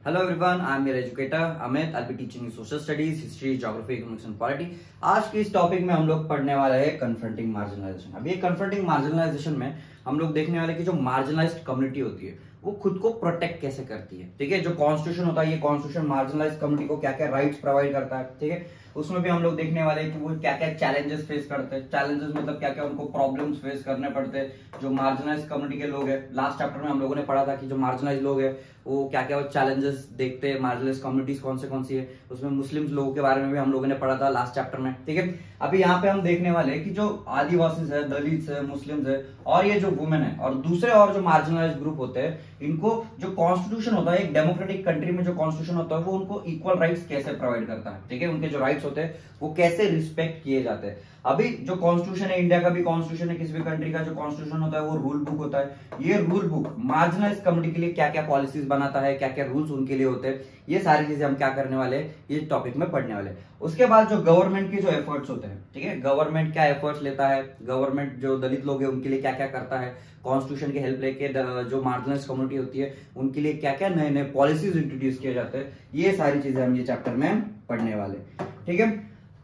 Hello everyone, I am your educator Amit. I be teaching social studies, history, geography, economics and polity. आज के इस topic में हम लोग पढ़ने वाले हैं कन्फ्रंटिंग मार्जिनलाइजेशन। अभी कन्फ्रंटिंग मार्जिनलाइजेशन में हम लोग देखने वाले कि जो मार्जिनलाइज्ड कम्युनिटी होती है वो खुद को प्रोटेक्ट कैसे करती है। ठीक है, जो कॉन्स्टिट्यूशन होता है, ये कॉन्स्टिट्यूशन मार्जिनलाइज्ड कम्युनिटी को क्या क्या राइट्स प्रोवाइड करता है। ठीक है, उसमें भी हम लोग देखने वाले हैं कि वो क्या क्या चैलेंजेस फेस करते हैं। चैलेंजेस मतलब क्या क्या उनको प्रॉब्लम्स फेस करने पड़ते हैं जो मार्जिनलाइज्ड कम्युनिटी के लोग हैं। लास्ट चैप्टर में हम लोगों ने पढ़ा था कि जो मार्जिनलाइज्ड लोग हैं वो क्या क्या चैलेंजेस देखते हैं। मार्जिनलाइज्ड कम्युनिटीज कौन सी है, उसमें मुस्लिम्स लोगों के बारे में भी हम लोगों ने पढ़ा था लास्ट चैप्टर में। ठीक है, अभी यहाँ पे हम देखने वाले हैं कि जो आदिवासी है, दलित है, मुस्लिम्स है और ये जो वुमेन है और दूसरे और जो मार्जिनलाइज्ड ग्रुप होते हैं, इनको जो कॉन्स्टिट्यूशन होता है, एक डेमोक्रेटिक कंट्री में जो कॉन्स्टिट्यूशन होता है वो उनको इक्वल राइट्स कैसे प्रोवाइड करता है। ठीक है, उनके जो राइट्स होते हैं वो कैसे रिस्पेक्ट किए जाते हैं। अभी जो कॉन्स्टिट्यूशन है, इंडिया का भी कॉन्स्टिट्यूशन है, किसी भी कंट्री का जो कॉन्स्टिट्यूशन होता है वो रूल बुक होता है। ये रूल बुक मार्जिनलाइज्ड कम्युनिटी के लिए क्या क्या पॉलिसीज बनाता है, क्या क्या रूल्स उनके लिए होते हैं, ये सारी चीजें हम क्या करने वाले हैं, ये टॉपिक में पढ़ने वाले हैं। उसके बाद जो गवर्नमेंट के जो एफर्ट्स होते हैं, ठीक है, गवर्नमेंट क्या एफर्ट्स लेता है, गवर्नमेंट जो दलित लोग हैं उनके लिए क्या क्या करता है, कॉन्स्टिट्यूशन की हेल्प लेके जो मार्जिनलाइज्ड कम्युनिटी होती है उनके लिए क्या क्या नए नए पॉलिसीज इंट्रोड्यूस किए जाते हैं, ये सारी चीजें हम ये चैप्टर में पढ़ने वाले। ठीक है,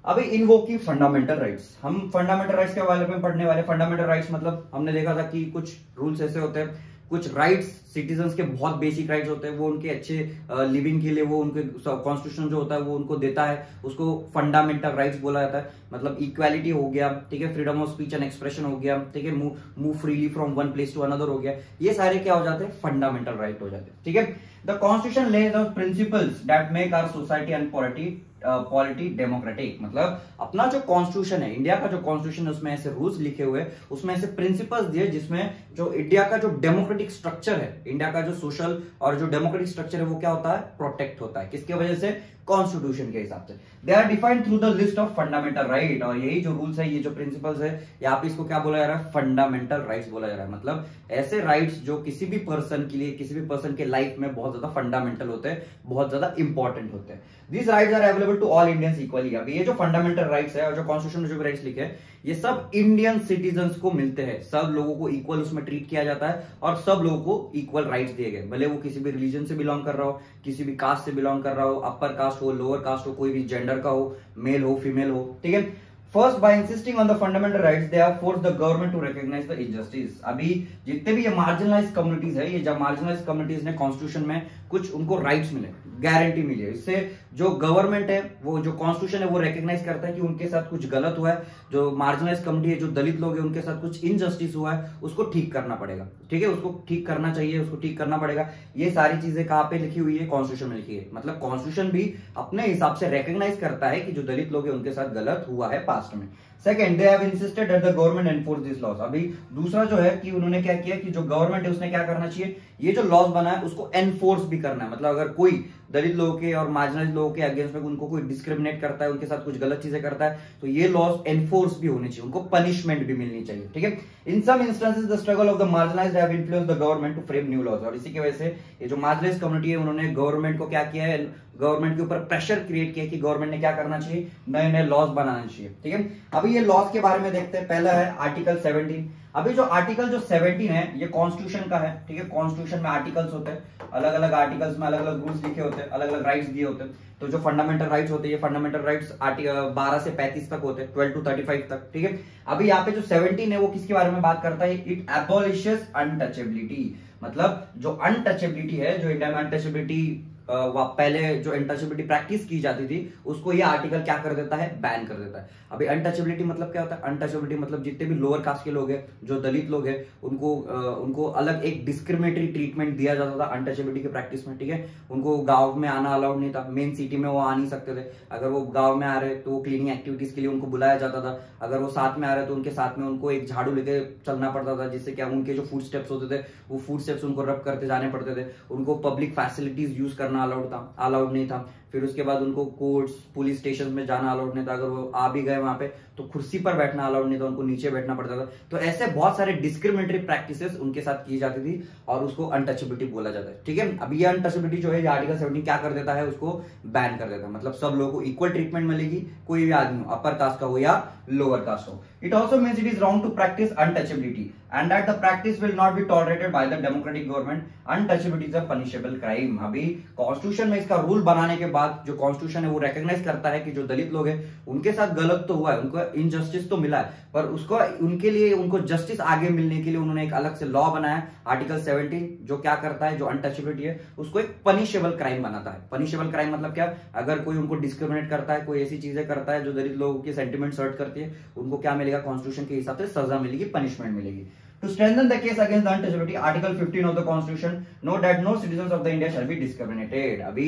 अभी इनवोक फंडामेंटल राइट्स, हम फंडामेंटल राइट्स के बारे में पढ़ने वाले। फंडामेंटल राइट्स मतलब हमने देखा था कि कुछ रूल्स ऐसे होते हैं, कुछ राइट्स सिटीजन्स के बहुत बेसिक राइट्स होते हैं, वो उनके अच्छे लिविंग के लिए वो उनके कॉन्स्टिट्यूशन जो होता है वो उनको देता है, उसको फंडामेंटल राइट्स बोला जाता है। मतलब इक्वालिटी हो गया, ठीक है, freedom of speech and expression हो गया, ठीक है, move freely from one place to another हो गया, ये सारे क्या हो जाते हैं, फंडामेंटल राइट हो जाते हैं। ठीक है, the constitution lays the principles that make our society and polity democratic. मतलब अपना जो कॉन्स्टिट्यूशन है, इंडिया का जो कॉन्स्टिट्यूशन है, उसमें ऐसे रूल्स लिखे हुए, उसमें ऐसे प्रिंसिपल्स दिए जिसमें जो इंडिया का जो डेमोक्रेटिक स्ट्रक्चर है, इंडिया का जो सोशल और जो डेमोक्रेटिक स्ट्रक्चर है वो क्या होता है, प्रोटेक्ट होता है। किसकी वजह से, कॉन्स्टिट्यूशन के हिसाब से। They are defined through the list of fundamental right. और यही जो रूल्स है, ये जो प्रिंसिपल्स है, यहाँ पे इसको क्या बोला जा रहा है, फंडामेंटल राइट्स बोला जा रहा है। मतलब ऐसे राइट्स जो किसी भी पर्सन के लिए, किसी भी पर्सन के लाइफ में बहुत ज्यादा फंडामेंटल होते हैं, बहुत ज्यादा इंपॉर्टेंट होते हैं। These rights are available to all Indians equally। अभी ये जो फंडामेंटल राइट्स है और जो कॉन्स्टिट्यूशन में जो भी राइट्स लिखे हैं, ये सब इंडियन सिटीजन्स को मिलते हैं। सब लोगों को इक्वल उसमें ट्रीट किया जाता है और सब लोगों को इक्वल राइट्स दिए गए, भले वो किसी भी रिलीजन से बिलोंग कर रहा हो, किसी भी कास्ट से बिलोंग कर रहा हो, अपर कास्ट हो, लोअर कास्ट हो, कोई भी जेंडर का हो, मेल हो, फीमेल हो। ठीक है, First, by insisting on the fundamental rights, they have forced the government to recognize the injustice। अभी जितने भी ये marginalized communities है, ये जब marginalized communities ने कॉन्स्टिट्यूशन में कुछ उनको राइट्स मिले, गारंटी मिली है, इससे जो गवर्नमेंट है, वो जो कॉन्स्टिट्यूशन है वो रिकॉग्नाइज करता है कि उनके साथ कुछ गलत हुआ है, जो मार्जिनलाइज्ड कम्युनिटी है, जो दलित लोग हैं, उनके साथ कुछ इनजस्टिस हुआ है, उसको ठीक करना पड़ेगा। ठीक है, उसको ठीक करना चाहिए, उसको ठीक करना पड़ेगा। ये सारी चीजें कहाँ पे लिखी हुई है, कॉन्स्टिट्यूशन में लिखी है। मतलब कॉन्स्टिट्यूशन भी अपने हिसाब से रिकॉग्नाइज करता है कि जो दलित लोग हैं उनके साथ गलत हुआ है पास्ट में। Second, they have insisted that the government enforce this laws. अभी दूसरा जो है कि उन्होंने क्या किया कि जो गवर्नमेंट है उसने क्या करना चाहिए, ये जो लॉज बना है उसको एनफोर्स भी करना है। मतलब अगर कोई दलित लोगों के और मार्जिनलाइज्ड लोगों के अगेंस्ट में उनको कोई डिस्क्रिमिनेट करता है, उनके साथ कुछ गलत चीजें करता है, तो ये लॉज एनफोर्स भी होनी चाहिए, उनको पनिशमेंट भी मिलनी चाहिए। ठीक है, in some instances the struggle of the marginalised have influenced the government to frame new laws. और इसी की वजह से ये जो मार्जिनलाइज्ड कम्युनिटी है उन्होंने गवर्नमेंट को क्या किया है, गवर्नमेंट के ऊपर प्रेशर क्रिएट किया कि गवर्नमेंट ने क्या करना चाहिए, नए नए लॉज बनाना चाहिए। ठीक है, अभी ये लॉज के बारे में देखते हैं। पहला है आर्टिकल 17। अभी जो आर्टिकल जो 17 है ये कॉन्स्टिट्यूशन का है। ठीक है, कॉन्स्टिट्यूशन में आर्टिकल्स होते हैं, अलग अलग आर्टिकल्स में अलग अलग रूल्स लिखे होते हैं, अलग अलग राइट्स दिए होते हैं। तो जो फंडामेंटल राइट्स होते हैं, ये फंडामेंटल राइट्स 12 से 35 तक होते हैं, 12 to 35 तक। ठीक है, अभी यहाँ पे जो 17 है वो किसके बारे में बात करता है, इट एबॉलिशेस अनटचेबिलिटी। मतलब जो अनटचेबिलिटी है, जो इंडिया में अनटचेबिलिटी पहले जो अनटचेबिलिटी प्रैक्टिस की जाती थी, उसको ये आर्टिकल क्या कर देता है, बैन कर देता है। अभी अनटचेबिलिटी मतलब क्या होता है, अनटचेबिलिटी मतलब जितने भी लोअर कास्ट के लोग हैं, जो दलित लोग हैं, उनको अलग एक डिस्क्रिमिनेटरी ट्रीटमेंट दिया जाता था अनटचेबिलिटी के प्रैक्टिस में। ठीक है, उनको गांव में आना अलाउड नहीं था, मेन सिटी में वो आ नहीं सकते थे। अगर वो गांव में आ रहे तो वो क्लीनिंग एक्टिविटीज के लिए उनको बुलाया जाता था। अगर वो साथ में आ रहे तो उनके साथ में उनको एक झाड़ू लेके चलना पड़ता था, जिससे क्या उनके जो फूड स्टेप्स होते थे वो फूड स्टेप्स उनको रब करते जाने पड़ते थे। उनको पब्लिक फैसिलिटीज यूज करना अलाउड नहीं था। फिर उसके बाद उनको कोर्ट्स, पुलिस स्टेशन में जाना अलाउड नहीं था। अगर वो आ भी गए वहां पे तो कुर्सी पर बैठना अलाउड नहीं था, उनको नीचे बैठना पड़ता था। तो ऐसे बहुत सारे डिस्क्रिमिनेटरी प्रैक्टिसेस उनके साथ की जाती थी और उसको अनटचेबिलिटी बोला जाता है। ठीक है, अब ये अनटचेबिलिटी जो है आर्टिकल 17 क्या कर देता है, उसको बैन कर देता है। मतलब सब लोगों को इक्वल ट्रीटमेंट मिलेगी, कोई भी आदमी हो, अपर कास्ट का हो या लोअर कास्ट हो। It also means it is wrong to practice untouchability and that the practice will not be tolerated by the democratic government. Untouchability is a punishable crime. अभी कॉन्स्टिट्यूशन में इसका rule बनाने के बाद जो कॉन्स्टिट्यूशन है वो रेकग्नाइज करता है कि जो दलित लोग हैं उनके साथ गलत तो हुआ है, उनको इनजस्टिस तो मिला है, पर उसको उनके लिए उनको जस्टिस आगे मिलने के लिए उन्होंने एक अलग से लॉ बनाया आर्टिकल 17, जो क्या करता है, जो अनटचेबिलिटी है उसको एक पनिशेबल क्राइम बनाता है। पनिशेबल क्राइम मतलब क्या, अगर कोई उनको डिस्क्रिमिनेट करता है, कोई ऐसी चीजें करता है जो दलित लोगों के सेंटिमेंट्स हर्ट करती है, उनको क्या मिलेगा, कॉन्स्टिट्यूशन के हिसाब से सजा मिलेगी, पनिशमेंट मिलेगी। To strengthen the case against the untouchability, Article 15 of the Constitution note that no citizens of the India shall be discriminated. अभी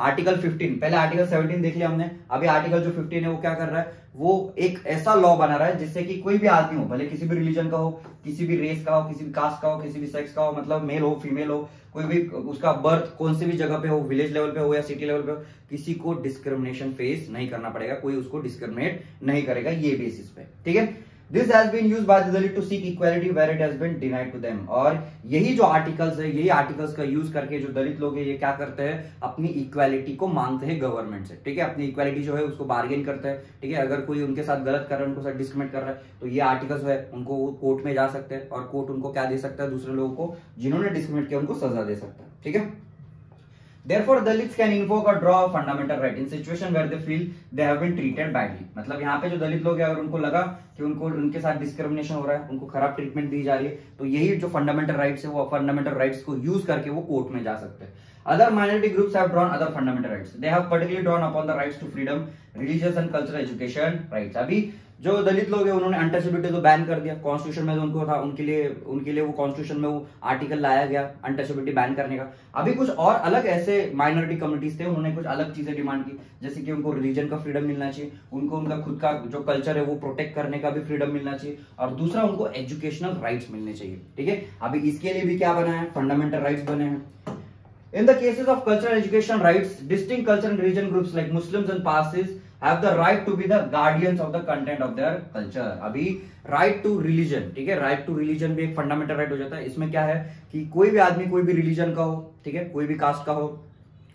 Article 15, पहले Article 17 देख लिया हमने, अभी Article जो 15 है वो क्या कर रहा है, वो एक ऐसा लॉ बना रहा है जिससे कि कोई भी आदमी हो, भले किसी भी रिलीजन का हो, किसी भी रेस का हो, किसी भी कास्ट का हो, किसी भी सेक्स का हो, मतलब मेल हो फीमेल हो, कोई भी उसका बर्थ कौन सी भी जगह पे हो, विलेज लेवल पे हो या सिटी लेवल पे हो, किसी को डिस्क्रिमिनेशन फेस नहीं करना पड़ेगा, कोई उसको डिस्क्रिमिनेट नहीं करेगा ये बेसिस पे, ठीक है। This has been used by the Dalit to seek equality where it has been denied to them. और यही जो आर्टिकल्स है, यही आर्टिकल्स का यूज करके जो दलित लोग हैं ये क्या करते हैं, अपनी इक्वालिटी को मांगते हैं गवर्नमेंट से, ठीक है। अपनी इक्वालिटी जो है उसको बार्गेन करते हैं, ठीक है। अगर कोई उनके साथ गलत कर रहा है, उनको साथ डिस्क्रिमिनेट कर रहा है, तो ये आर्टिकल्स है उनको कोर्ट में जा सकते हैं और कोर्ट उनको क्या दे सकता है, दूसरे लोगों को जिन्होंने डिस्क्रिमिनेट किया उनको सजा दे सकता है, ठीक है। Therefore, Dalits can invoke or draw a fundamental right in situation where they feel they have been treated badly. मतलब यहाँ पे जो दलित लोग हैं अगर उनको लगा कि उनको उनके साथ डिस्क्रिमिनेशन हो रहा है, उनको खराब ट्रीटमेंट दी जा रही है, तो यही जो फंडामेंटल राइट्स है वो फंडामेंटल राइट्स को यूज करके वो कोर्ट में जा सकते हैं। Other minority groups have drawn other fundamental rights. They have particularly drawn upon the rights to freedom, religious and cultural education rights. अभी जो दलित लोग हैं उन्होंने अनटचेबिलिटी तो बैन कर दिया, कॉन्स्टिट्यूशन में जो उनको था उनके लिए वो कॉन्स्टिट्यूशन में वो आर्टिकल लाया गया अनटचेबिलिटी बैन करने का। अभी कुछ और अलग ऐसे माइनॉरिटी कम्युनिटीज थे, उन्होंने कुछ अलग चीजें डिमांड की, जैसे कि उनको रिलीजन का फ्रीडम मिलना चाहिए, उनको उनका खुद का जो कल्चर है वो प्रोटेक्ट करने का भी फ्रीडम मिलना चाहिए, और दूसरा उनको एजुकेशनल राइट्स मिलने चाहिए, ठीक है। अभी इसके लिए भी क्या बना है, फंडामेंटल राइट्स बने हैं। In the cases of cultural education rights, distinct cultural and religion groups like Muslims and Parsis have the right to be the guardians of the content of their culture. अभी right to religion, ठीक है, right to religion भी एक fundamental right हो जाता है। इसमें क्या है कि कोई भी आदमी कोई भी रिलीजन का हो, ठीक है, कोई भी कास्ट का हो,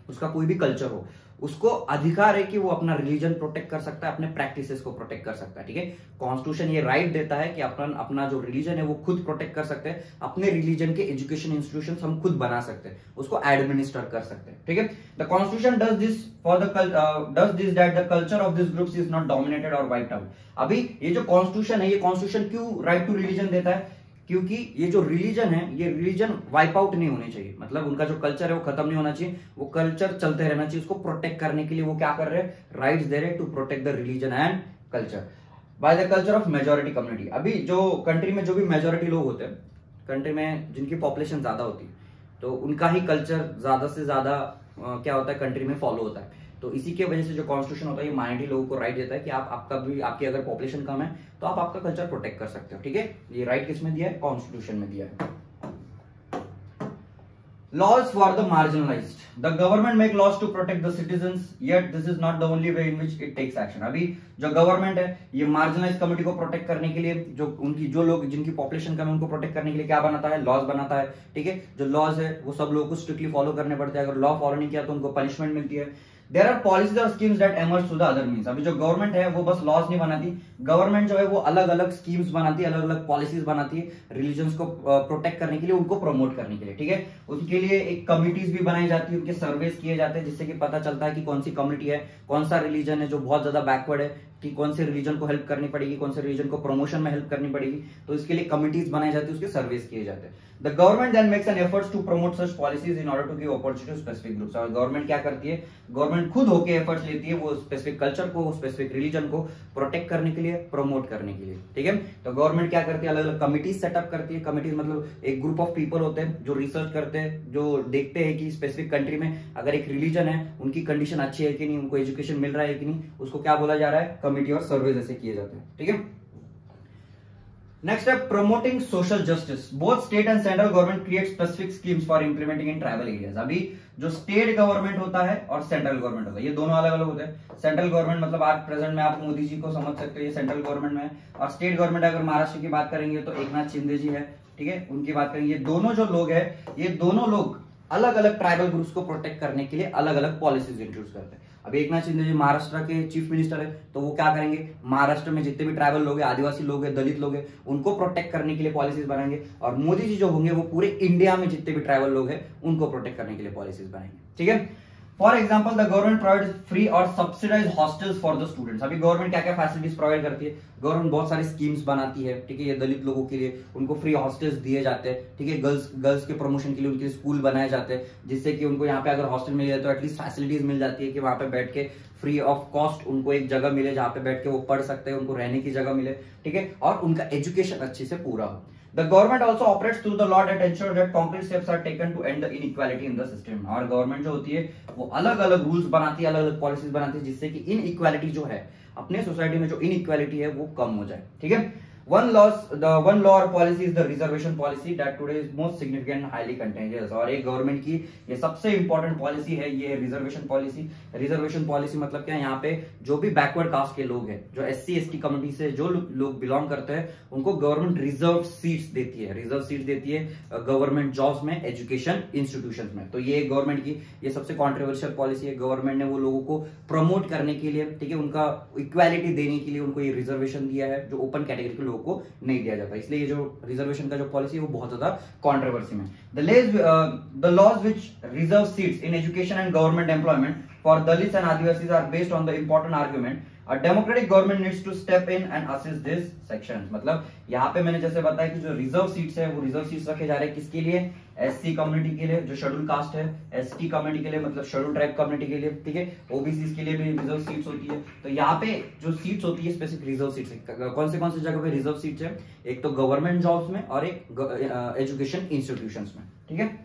उसका कोई भी कल्चर हो, उसको अधिकार है कि वो अपना रिलीजन प्रोटेक्ट कर सकता है, अपने प्रैक्टिसेस को प्रोटेक्ट कर सकता है, ठीक है। कॉन्स्टिट्यूशन ये राइट देता है कि अपना जो रिलीजन है वो खुद प्रोटेक्ट कर सकते हैं, अपने रिलीजन के एजुकेशन इंस्टीट्यूशंस हम खुद बना सकते हैं, उसको एडमिनिस्टर कर सकते हैं, ठीक है। The constitution does this that the culture of this groups is not dominated और वाइप्ड आउट। अभी ये जो कॉन्स्टिट्यूशन है, ये कॉन्स्टिट्यूशन क्यों राइट टू रिलीजन देता है, क्योंकि ये जो रिलीजन है ये रिलीजन वाइप आउट नहीं होनी चाहिए, मतलब उनका जो कल्चर है वो खत्म नहीं होना चाहिए, वो कल्चर चलते रहना चाहिए। उसको प्रोटेक्ट करने के लिए वो क्या कर रहे हैं, राइट्स दे रहे हैं to protect the religion and culture by the culture of majority community. अभी जो कंट्री में जो भी मेजोरिटी लोग होते हैं, कंट्री में जिनकी पॉपुलेशन ज्यादा होती है, तो उनका ही कल्चर ज्यादा से ज्यादा क्या होता है, कंट्री में फॉलो होता है। तो इसी के वजह से जो कॉन्स्टिट्यूशन होता है ये माइनॉरिटी लोगों को राइट देता है कि आपकी अगर पॉपुलेशन कम है तो आप आपका कल्चर प्रोटेक्ट कर सकते हो, ठीक है। ये राइट किसमें दिया है, कॉन्स्टिट्यूशन में दिया है। Laws for the marginalized. The government make laws to protect the citizens, yet this is not the only way in which it takes action. अभी जो गवर्नमेंट है ये मार्जिनलाइज कम्युनिटी को प्रोटेक्ट करने के लिए, जो लोग जिनकी पॉपुलेशन कम है उनको प्रोटेक्ट करने के लिए क्या बनाता है, लॉज बनाता है, ठीक है। जो लॉज है वो सब लोगों को स्ट्रिक्टली फॉलो करने पड़ते हैं, अगर लॉ फॉलो नहीं किया तो उनको पनिशमेंट मिलती है। देयर आर पॉलिसीज और schemes that emerge through the other means. अभी जो गवर्नमेंट है वो बस लॉज नहीं बनाती, गवर्नमेंट जो है वो अलग अलग स्कीम्स बनाती है, अलग अलग पॉलिसीज बनाती है रिलीजन्स को प्रोटेक्ट करने के लिए, उनको प्रमोट करने के लिए, ठीक है। उनके लिए एक कमिटीज भी बनाई जाती है, उनके सर्वेस किए जाते हैं, जिससे कि पता चलता है कि कौन सी कम्युनिटी है, कौन सा रिलीजन है जो बहुत ज्यादा बैकवर्ड है, कि कौन से रिलीजन को हेल्प करनी पड़ेगी, कौन से रिलीजन को प्रमोशन में हेल्प करनी पड़ेगी। तो इसके लिए कमिटीज बनाई जाती है, उसके सर्वेस किए जाते हैं। The government then makes an efforts to promote such policies in order to give opportunity to specific groups. और गवर्नमेंट क्या करती है, गवर्नमेंट खुद होकर एफर्ट्स लेती है वो स्पेसिफिक कल्चर को, स्पेसिफिक रिलीजन को प्रोटेक्ट करने के लिए, प्रमोट करने के लिए, ठीक है। तो गवर्नमेंट क्या करती है, अलग अलग कमिटीज सेटअप करती है। कमिटीज मतलब एक ग्रुप ऑफ पीपल होते हैं जो रिसर्च करते हैं, जो देखते हैं कि स्पेसिफिक कंट्री में अगर एक रिलीजन है उनकी कंडीशन अच्छी है कि नहीं, उनको एजुकेशन मिल रहा है कि नहीं, उसको क्या बोला जा रहा है, कमिटी और सर्वे जैसे किए जाते हैं, ठीक है। नेक्स्ट है promoting social justice. Both state and central government create specific schemes for implementing in tribal areas. अभी जो स्टेट गवर्नमेंट होता है और सेंट्रल गवर्नमेंट होता है, ये दोनों अलग अलग होते हैं। सेंट्रल गवर्नमेंट मतलब आज प्रेजेंट में आप मोदी जी को समझ सकते हो, ये सेंट्रल गवर्नमेंट में है। और स्टेट गवर्नमेंट अगर महाराष्ट्र की बात करेंगे तो एकनाथ शिंदे जी है, ठीक है, उनकी बात करेंगे। ये दोनों जो लोग हैं, ये दोनों लोग अलग अलग ट्राइबल ग्रुप्स को प्रोटेक्ट करने के लिए अलग अलग पॉलिसीज इंट्रोड्यूस करते हैं। अब एक नाथ शिंदे जी महाराष्ट्र के चीफ मिनिस्टर है, तो वो क्या करेंगे, महाराष्ट्र में जितने भी ट्राइबल लोग हैं, आदिवासी लोग हैं, दलित लोग हैं, उनको प्रोटेक्ट करने के लिए पॉलिसीज बनाएंगे। और मोदी जी जो होंगे वो पूरे इंडिया में जितने भी ट्राइबल लोग हैं उनको प्रोटेक्ट करने के लिए पॉलिसीज बनाएंगे। ठीक है। For example the government provide free or subsidise hostels for the students. अभी गवर्नमेंट क्या क्या फैसिलिटीज प्रोवाइड करती है, गवर्नमेंट बहुत सारी स्कीम्स बनाती है। ठीक है, ये दलित लोगों के लिए उनको फ्री हॉस्टल्स दिए जाते हैं। ठीक है, गर्ल्स के प्रमोशन के लिए उनके स्कूल बनाए जाते हैं, जिससे कि उनको यहाँ पे अगर हॉस्टल मिल जाए तो एटलीस्ट फैसिलिटीज मिल जाती है कि वहां पे बैठ के फ्री ऑफ कॉस्ट उनको एक जगह मिले जहां पे बैठ के वो पढ़ सकते हैं, उनको रहने की जगह मिले। ठीक है, और उनका एजुकेशन अच्छे से पूरा हो। The government also operates through the law that ensure that concrete steps are taken to end the inequality in the system। और गवर्नमेंट जो होती है वो अलग अलग रूल्स बनाती है, अलग अलग पॉलिसीज बनाती है, जिससे कि इनइक्वालिटी जो है अपने सोसाइटी में जो इनइक्वालिटी है वो कम हो जाए। ठीक है। one law or policy is the reservation policy that today is most significant and highly contagious। और एक गवर्नमेंट की ये सबसे इंपॉर्टेंट पॉलिसी है, ये रिजर्वेशन पॉलिसी। रिजर्वेशन पॉलिसी मतलब क्या है, यहाँ पे जो भी बैकवर्ड कास्ट के लोग हैं, जो SC ST कम्युनिटी से जो लोग बिलोंग करते हैं, उनको गवर्नमेंट रिजर्व सीट्स देती है, रिजर्व सीट्स देती है गवर्नमेंट जॉब्स में, एजुकेशन इंस्टीट्यूशंस में। तो ये गवर्नमेंट की ये सबसे कॉन्ट्रोवर्शियल पॉलिसी है। गवर्नमेंट ने वो लोगों को प्रमोट करने के लिए, ठीक है, उनका इक्वालिटी देने के लिए उनको ये रिजर्वेशन दिया है, जो ओपन कैटेगरी के लोगों को नहीं दिया जाता। इसलिए ये जो रिजर्वेशन का जो पॉलिसी है वो बहुत ज्यादा कंट्रोवर्सी में। The laws which reserve seats in education and government employment for Dalits and Adivasis are based on the important argument A democratic government needs to step in and assist this section। मतलब यहाँ पे मैंने जैसे बताया कि जो रिजर्व सीट्स है वो रिजर्व सीट्स रखे जा रहे हैं किसके लिए, SC कम्युनिटी के लिए जो शेड्यूल कास्ट है, ST कम्युनिटी के लिए मतलब शेड्यूल ट्राइब कम्युनिटी के लिए, ठीक है, OBC के लिए भी रिजर्व सीट्स होती है। तो यहाँ पे जो सीट्स होती है स्पेसिफिक रिजर्व सीट्स है। कौन सी जगह पे रिजर्व सीट्स है, एक तो गवर्नमेंट जॉब्स में और एक एजुकेशन इंस्टीट्यूशंस में। ठीक है।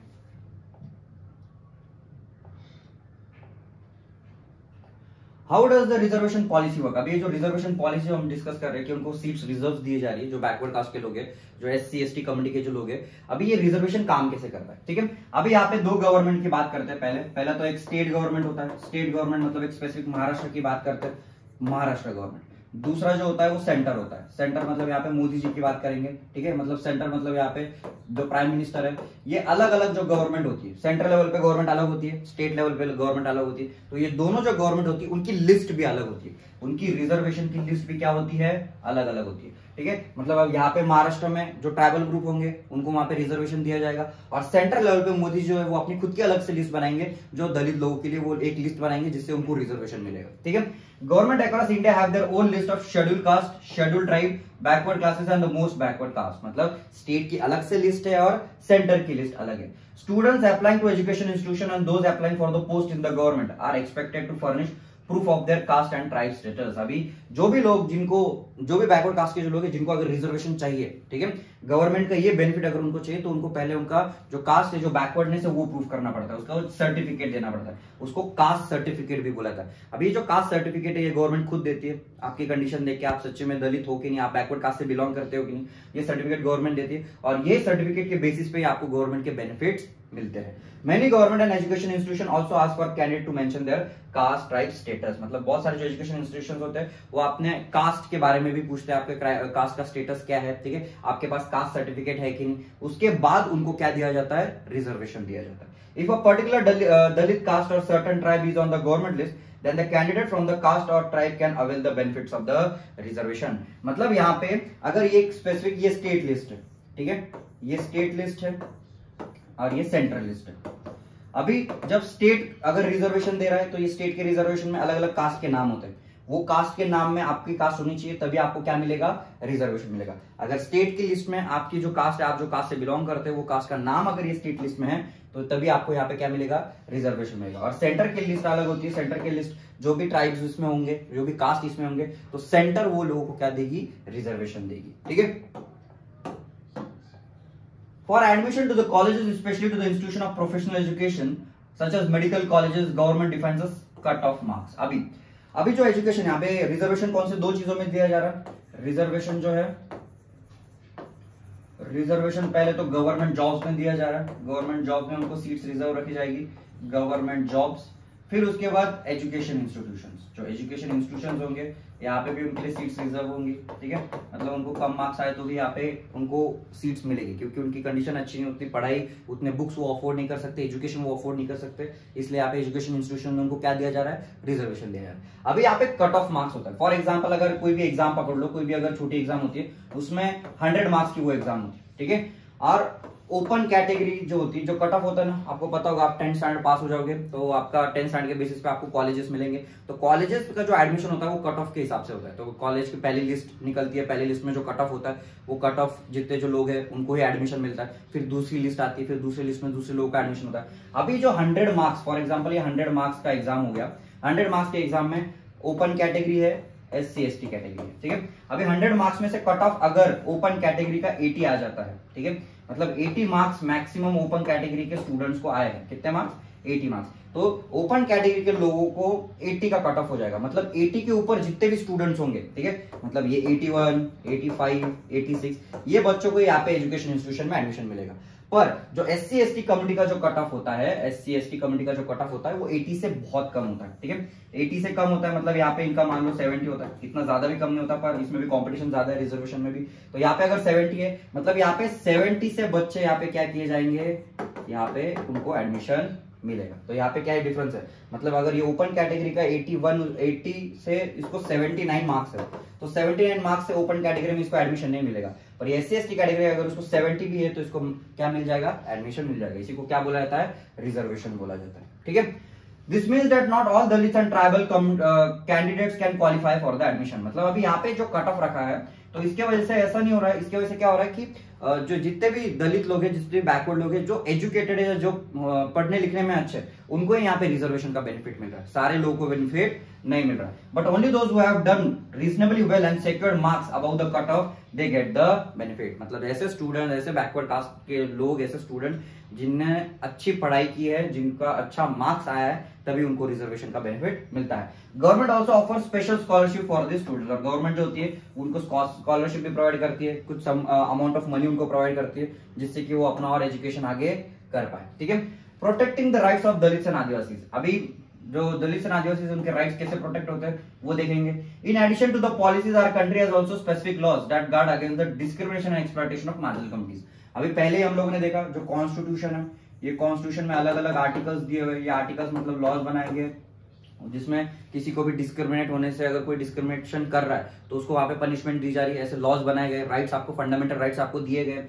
How does the reservation policy work. अभी जो रिजर्वेशन पॉलिसी हम डिस्कस कर रहे हैं कि उनको सीट्स रिजर्व दी जा रही है, जो बैकवर्ड कास्ट के लोग हैं, जो SC ST कम्युनिटी के जो लोग हैं। अभी ये रिजर्वेशन काम कैसे करता है, ठीक है। अभी यहाँ पे दो गवर्नमेंट की बात करते हैं। पहला तो एक स्टेट गवर्नमेंट होता है। स्टेट गवर्नमेंट मतलब एक स्पेसिफिक महाराष्ट्र की बात करते हैं, महाराष्ट्र गवर्नमेंट। दूसरा जो होता है वो सेंटर होता है। सेंटर मतलब यहाँ पे मोदी जी की बात करेंगे, ठीक है, मतलब सेंटर मतलब यहाँ पे जो प्राइम मिनिस्टर है। ये अलग अलग जो गवर्नमेंट होती है, सेंट्रल लेवल पे गवर्नमेंट अलग होती है, स्टेट लेवल पे गवर्नमेंट अलग होती है। तो ये दोनों जो गवर्नमेंट होती है उनकी लिस्ट भी अलग होती है, उनकी रिजर्वेशन की लिस्ट भी क्या होती है, अलग अलग होती है। ठीक है, मतलब अब यहाँ पे महाराष्ट्र में जो ट्राइबल ग्रुप होंगे उनको वहां पे रिजर्वेशन दिया जाएगा, और सेंट्रल लेवल पे मोदी जो है वो अपनी खुद की अलग से लिस्ट बनाएंगे, जो दलित लोगों के लिए वो एक लिस्ट बनाएंगे जिससे उनको रिजर्वेशन मिलेगा। ठीक है। Government across India have their own list of schedule caste, schedule tribe, backward classes and the most backward caste. मतलब स्टेट की अलग से लिस्ट है और सेंटर की लिस्ट अलग है। Students applying to education institution and those applying for the post in the government are expected to furnish proof of their caste and tribe status. अभी जो भी लोग जो भी बैकवर्ड कास्ट के जो लोग हैं जिनको अगर रिजर्वेशन चाहिए, ठीक है, गवर्नमेंट का ये बेनिफिट अगर उनको चाहिए तो उनको पहले उनका जो कास्ट है, जो बैकवर्डनेस है वो प्रूफ करना पड़ता है, उसका सर्टिफिकेट देना पड़ता है, उसको कास्ट सर्टिफिकेट भी बोला जाता है। अभी जो कास्ट सर्टिफिकेट है ये गवर्नमेंट खुद देती है, आपकी कंडीशन देख के आप सच्चे में दलित हो कि नहीं, आप बैकवर्ड कास्ट से बिलोंग करते हो कि नहीं, ये सर्टिफिकेट गवर्नमेंट देती है, और ये सर्टिफिकेट के बेसिस पे आपको गवर्नमेंट के बेनिफिट्स मिलते हैं। Many government and education institution also ask for candidate to mention their caste, tribe, status। मतलब बहुत सारे जो एजुकेशन इंस्टीट्यूशंस होते हैं वो अपने कास्ट के बारे में भी पूछते हैं, आपके कास्ट का स्टेटस क्या है, ठीक है, आपके पास कास्ट सर्टिफिकेट है कि नहीं। उसके बाद उनको क्या दिया जाता है, रिजर्वेशन दिया जाता है। If a particular Dalit caste or certain tribe is on the government list, then the candidate from the caste or tribe can avail the benefits of the reservation। मतलब यहाँ पे अगर ये स्पेसिफिक ये स्टेट लिस्ट है, ठीक है, ये स्टेट लिस्ट है और ये सेंट्रल लिस्ट है। अभी जब स्टेट अगर रिजर्वेशन दे रहा है तो ये स्टेट के रिजर्वेशन में अलग अलग कास्ट के नाम होते हैं, वो कास्ट के नाम में आपकी कास्ट होनी चाहिए, तभी आपको क्या मिलेगा, रिजर्वेशन मिलेगा। अगर स्टेट की लिस्ट में आपकी जो कास्ट है, आप जो कास्ट से बिलोंग करते हैं, वो कास्ट का नाम अगर ये स्टेट लिस्ट में है तो तभी आपको यहाँ पे क्या मिलेगा, रिजर्वेशन मिलेगा। और सेंटर की लिस्ट अलग होती है। सेंटर की लिस्ट जो भी ट्राइब्स इसमें होंगे, जो भी कास्ट इसमें होंगे, तो सेंटर वो लोगों को क्या देगी, रिजर्वेशन देगी। ठीक है। For admission to the colleges, especially to the institution of professional education, such as medical colleges, government defines a cut-off marks। अभी जो एजुकेशन यहाँ पे रिजर्वेशन कौन से दो चीजों में दिया जा रहा है, रिजर्वेशन जो है, रिजर्वेशन पहले तो गवर्नमेंट जॉब्स में दिया जा रहा है, गवर्नमेंट जॉब में उनको सीट्स रिजर्व रखी जाएगी, गवर्नमेंट जॉब्स। फिर उसके बाद एजुकेशन इंस्टीट्यूशंस, जो एजुकेशन इंस्टीट्यूशंस होंगे यहाँ पे भी उनके लिए सीट्स रिजर्व होंगी, ठीक है। मतलब उनको कम मार्क्स आए तो भी यहाँ पे उनको सीट्स मिलेगी, क्योंकि उनकी कंडीशन अच्छी नहीं, उतनी पढ़ाई, उतने बुक्स वो अफोर्ड नहीं कर सकते, एजुकेशन वो अफोर्ड नहीं कर सकते, इसलिए यहाँ पे एजुकेशन इंस्टीट्यूशन में उनको क्या दिया जा रहा है, रिजर्वेशन दिया जा रहा है। अभी यहाँ पे कट ऑफ मार्क्स होता है। फॉर एग्जाम्पल अगर कोई भी एग्जाम पकड़ लो, कोई भी अगर छोटी एग्जाम होती है उसमें 100 मार्क्स की वो एग्जाम होती है, ठीक है। और ओपन कैटेगरी जो होती है, जो कट ऑफ होता है ना, आपको पता होगा आप 10th स्टैंडर्ड पास हो जाओगे तो आपका 10th स्टैंडर्ड के बेसिस पे आपको कॉलेजेस मिलेंगे, तो कॉलेजेस का जो एडमिशन होता है वो कट ऑफ के हिसाब से होता है। तो कॉलेज की पहली लिस्ट निकलती है, पहली लिस्ट में जो कट ऑफ होता है वो कट ऑफ जितने जो लोग हैं उनको ही एडमिशन मिलता है। फिर दूसरी लिस्ट आती है, फिर दूसरी लिस्ट में दूसरे लोगों का एडमिशन होता है। अभी जो 100 मार्क्स, फॉर एग्जाम्पल ये 100 मार्क्स का एग्जाम हो गया, 100 मार्क्स के एग्जाम में ओपन कैटेगरी है, SC ST कैटेगरी है, ठीक है। अभी 100 मार्क्स में से कट ऑफ अगर ओपन कैटेगरी का 80 आ जाता है, ठीक है, मतलब 80 मार्क्स मैक्सिमम ओपन कैटेगरी के स्टूडेंट्स को आए हैं। कितने मार्क्स? 80 मार्क्स। तो ओपन कैटेगरी के लोगों को 80 का कट ऑफ हो जाएगा, मतलब 80 के ऊपर जितने भी स्टूडेंट्स होंगे, ठीक है, मतलब ये 81, 85, 86 ये बच्चों को यहाँ पे एजुकेशन इंस्टीट्यूशन में एडमिशन मिलेगा। पर जो SC ST कम्युनिटी का जो कट ऑफ होता है, SC ST कम्युनिटी का जो कट ऑफ होता है वो 80 से बहुत कम होता है, ठीक है। 80 से कम होता है, मतलब यहाँ पे इनका मान लो 70 होता है, इतना ज्यादा भी कम नहीं होता, पर इसमें भी कंपटीशन ज्यादा है, रिजर्वेशन में भी। तो यहाँ पे अगर 70 है, मतलब यहाँ पे 70 से बच्चे यहाँ पे क्या किए जाएंगे, यहाँ पे उनको एडमिशन मिलेगा। तो यहाँ पे क्या है डिफरेंस है, मतलब अगर ये ओपन कैटेगरी का 80 से इसको 79 मार्क्स है, तो 79 मार्क्स से ओपन कैटेगरी में इसको एडमिशन नहीं मिलेगा। पर SC ST कैटेगरी अगर उसको 70 भी है तो इसको क्या मिल जाएगा, एडमिशन मिल जाएगा। इसी को क्या बोला जाता है, रिजर्वेशन बोला जाता है, ठीक है। This means that not all Dalit and tribal candidates can qualify for the admission. मतलब अभी यहाँ पे जो कट ऑफ रखा है तो इसके वजह से ऐसा नहीं हो रहा है, इसके वजह से क्या हो रहा है कि जो जितने भी दलित लोग हैं, जितने भी बैकवर्ड लोग हैं, जो एजुकेटेड है, जो पढ़ने लिखने में अच्छे, उनको यहाँ पे रिजर्वेशन का बेनिफिट मिल रहा है। सारे लोगों को बेनिफिट नहीं मिल रहा है, but only those who have done reasonably well and secured marks above the cut off they get the benefit. मतलब ऐसे स्टूडेंट, ऐसे बैकवर्ड कास्ट के लोग, ऐसे स्टूडेंट जिनने अच्छी पढ़ाई की है, जिनका अच्छा मार्क्स आया है, तभी उनको रिजर्वेशन का बेनिफिट मिलता है। Government also offer special scholarship for this student. और गवर्नमेंट जो होती है उनको स्कॉलरशिप भी प्रोवाइड करती है, कुछ अमाउंट ऑफ मनी उनको प्रोवाइड करती है, जिससे कि वो अपना और एजुकेशन आगे कर पाए, ठीक है। Protecting the rights of Dalit and Adivasi. अभी जो दलित एंड आदिवासी उनके राइट्स कैसे प्रोटेक्ट होते हैं वो देखेंगे। In addition to the policies our country has also specific laws that guard against the discrimination and exploitation of marginal communities. अभी पहले ही हम लोगों ने देखा जो कॉन्स्टिट्यूशन है, ये कॉन्स्टिट्यूशन में अलग अलग आर्टिकल्स दिए हुए, ये आर्टिकल्स मतलब लॉज बनाए गए जिसमें किसी को भी डिस्क्रिमिनेट होने से, अगर कोई डिस्क्रिमिनेशन कर रहा है तो उसको वहां पे पनिशमेंट दी जा रही है। ऐसे लॉज बनाए गए, राइट्स आपको, फंडामेंटल राइट्स आपको दिए गए।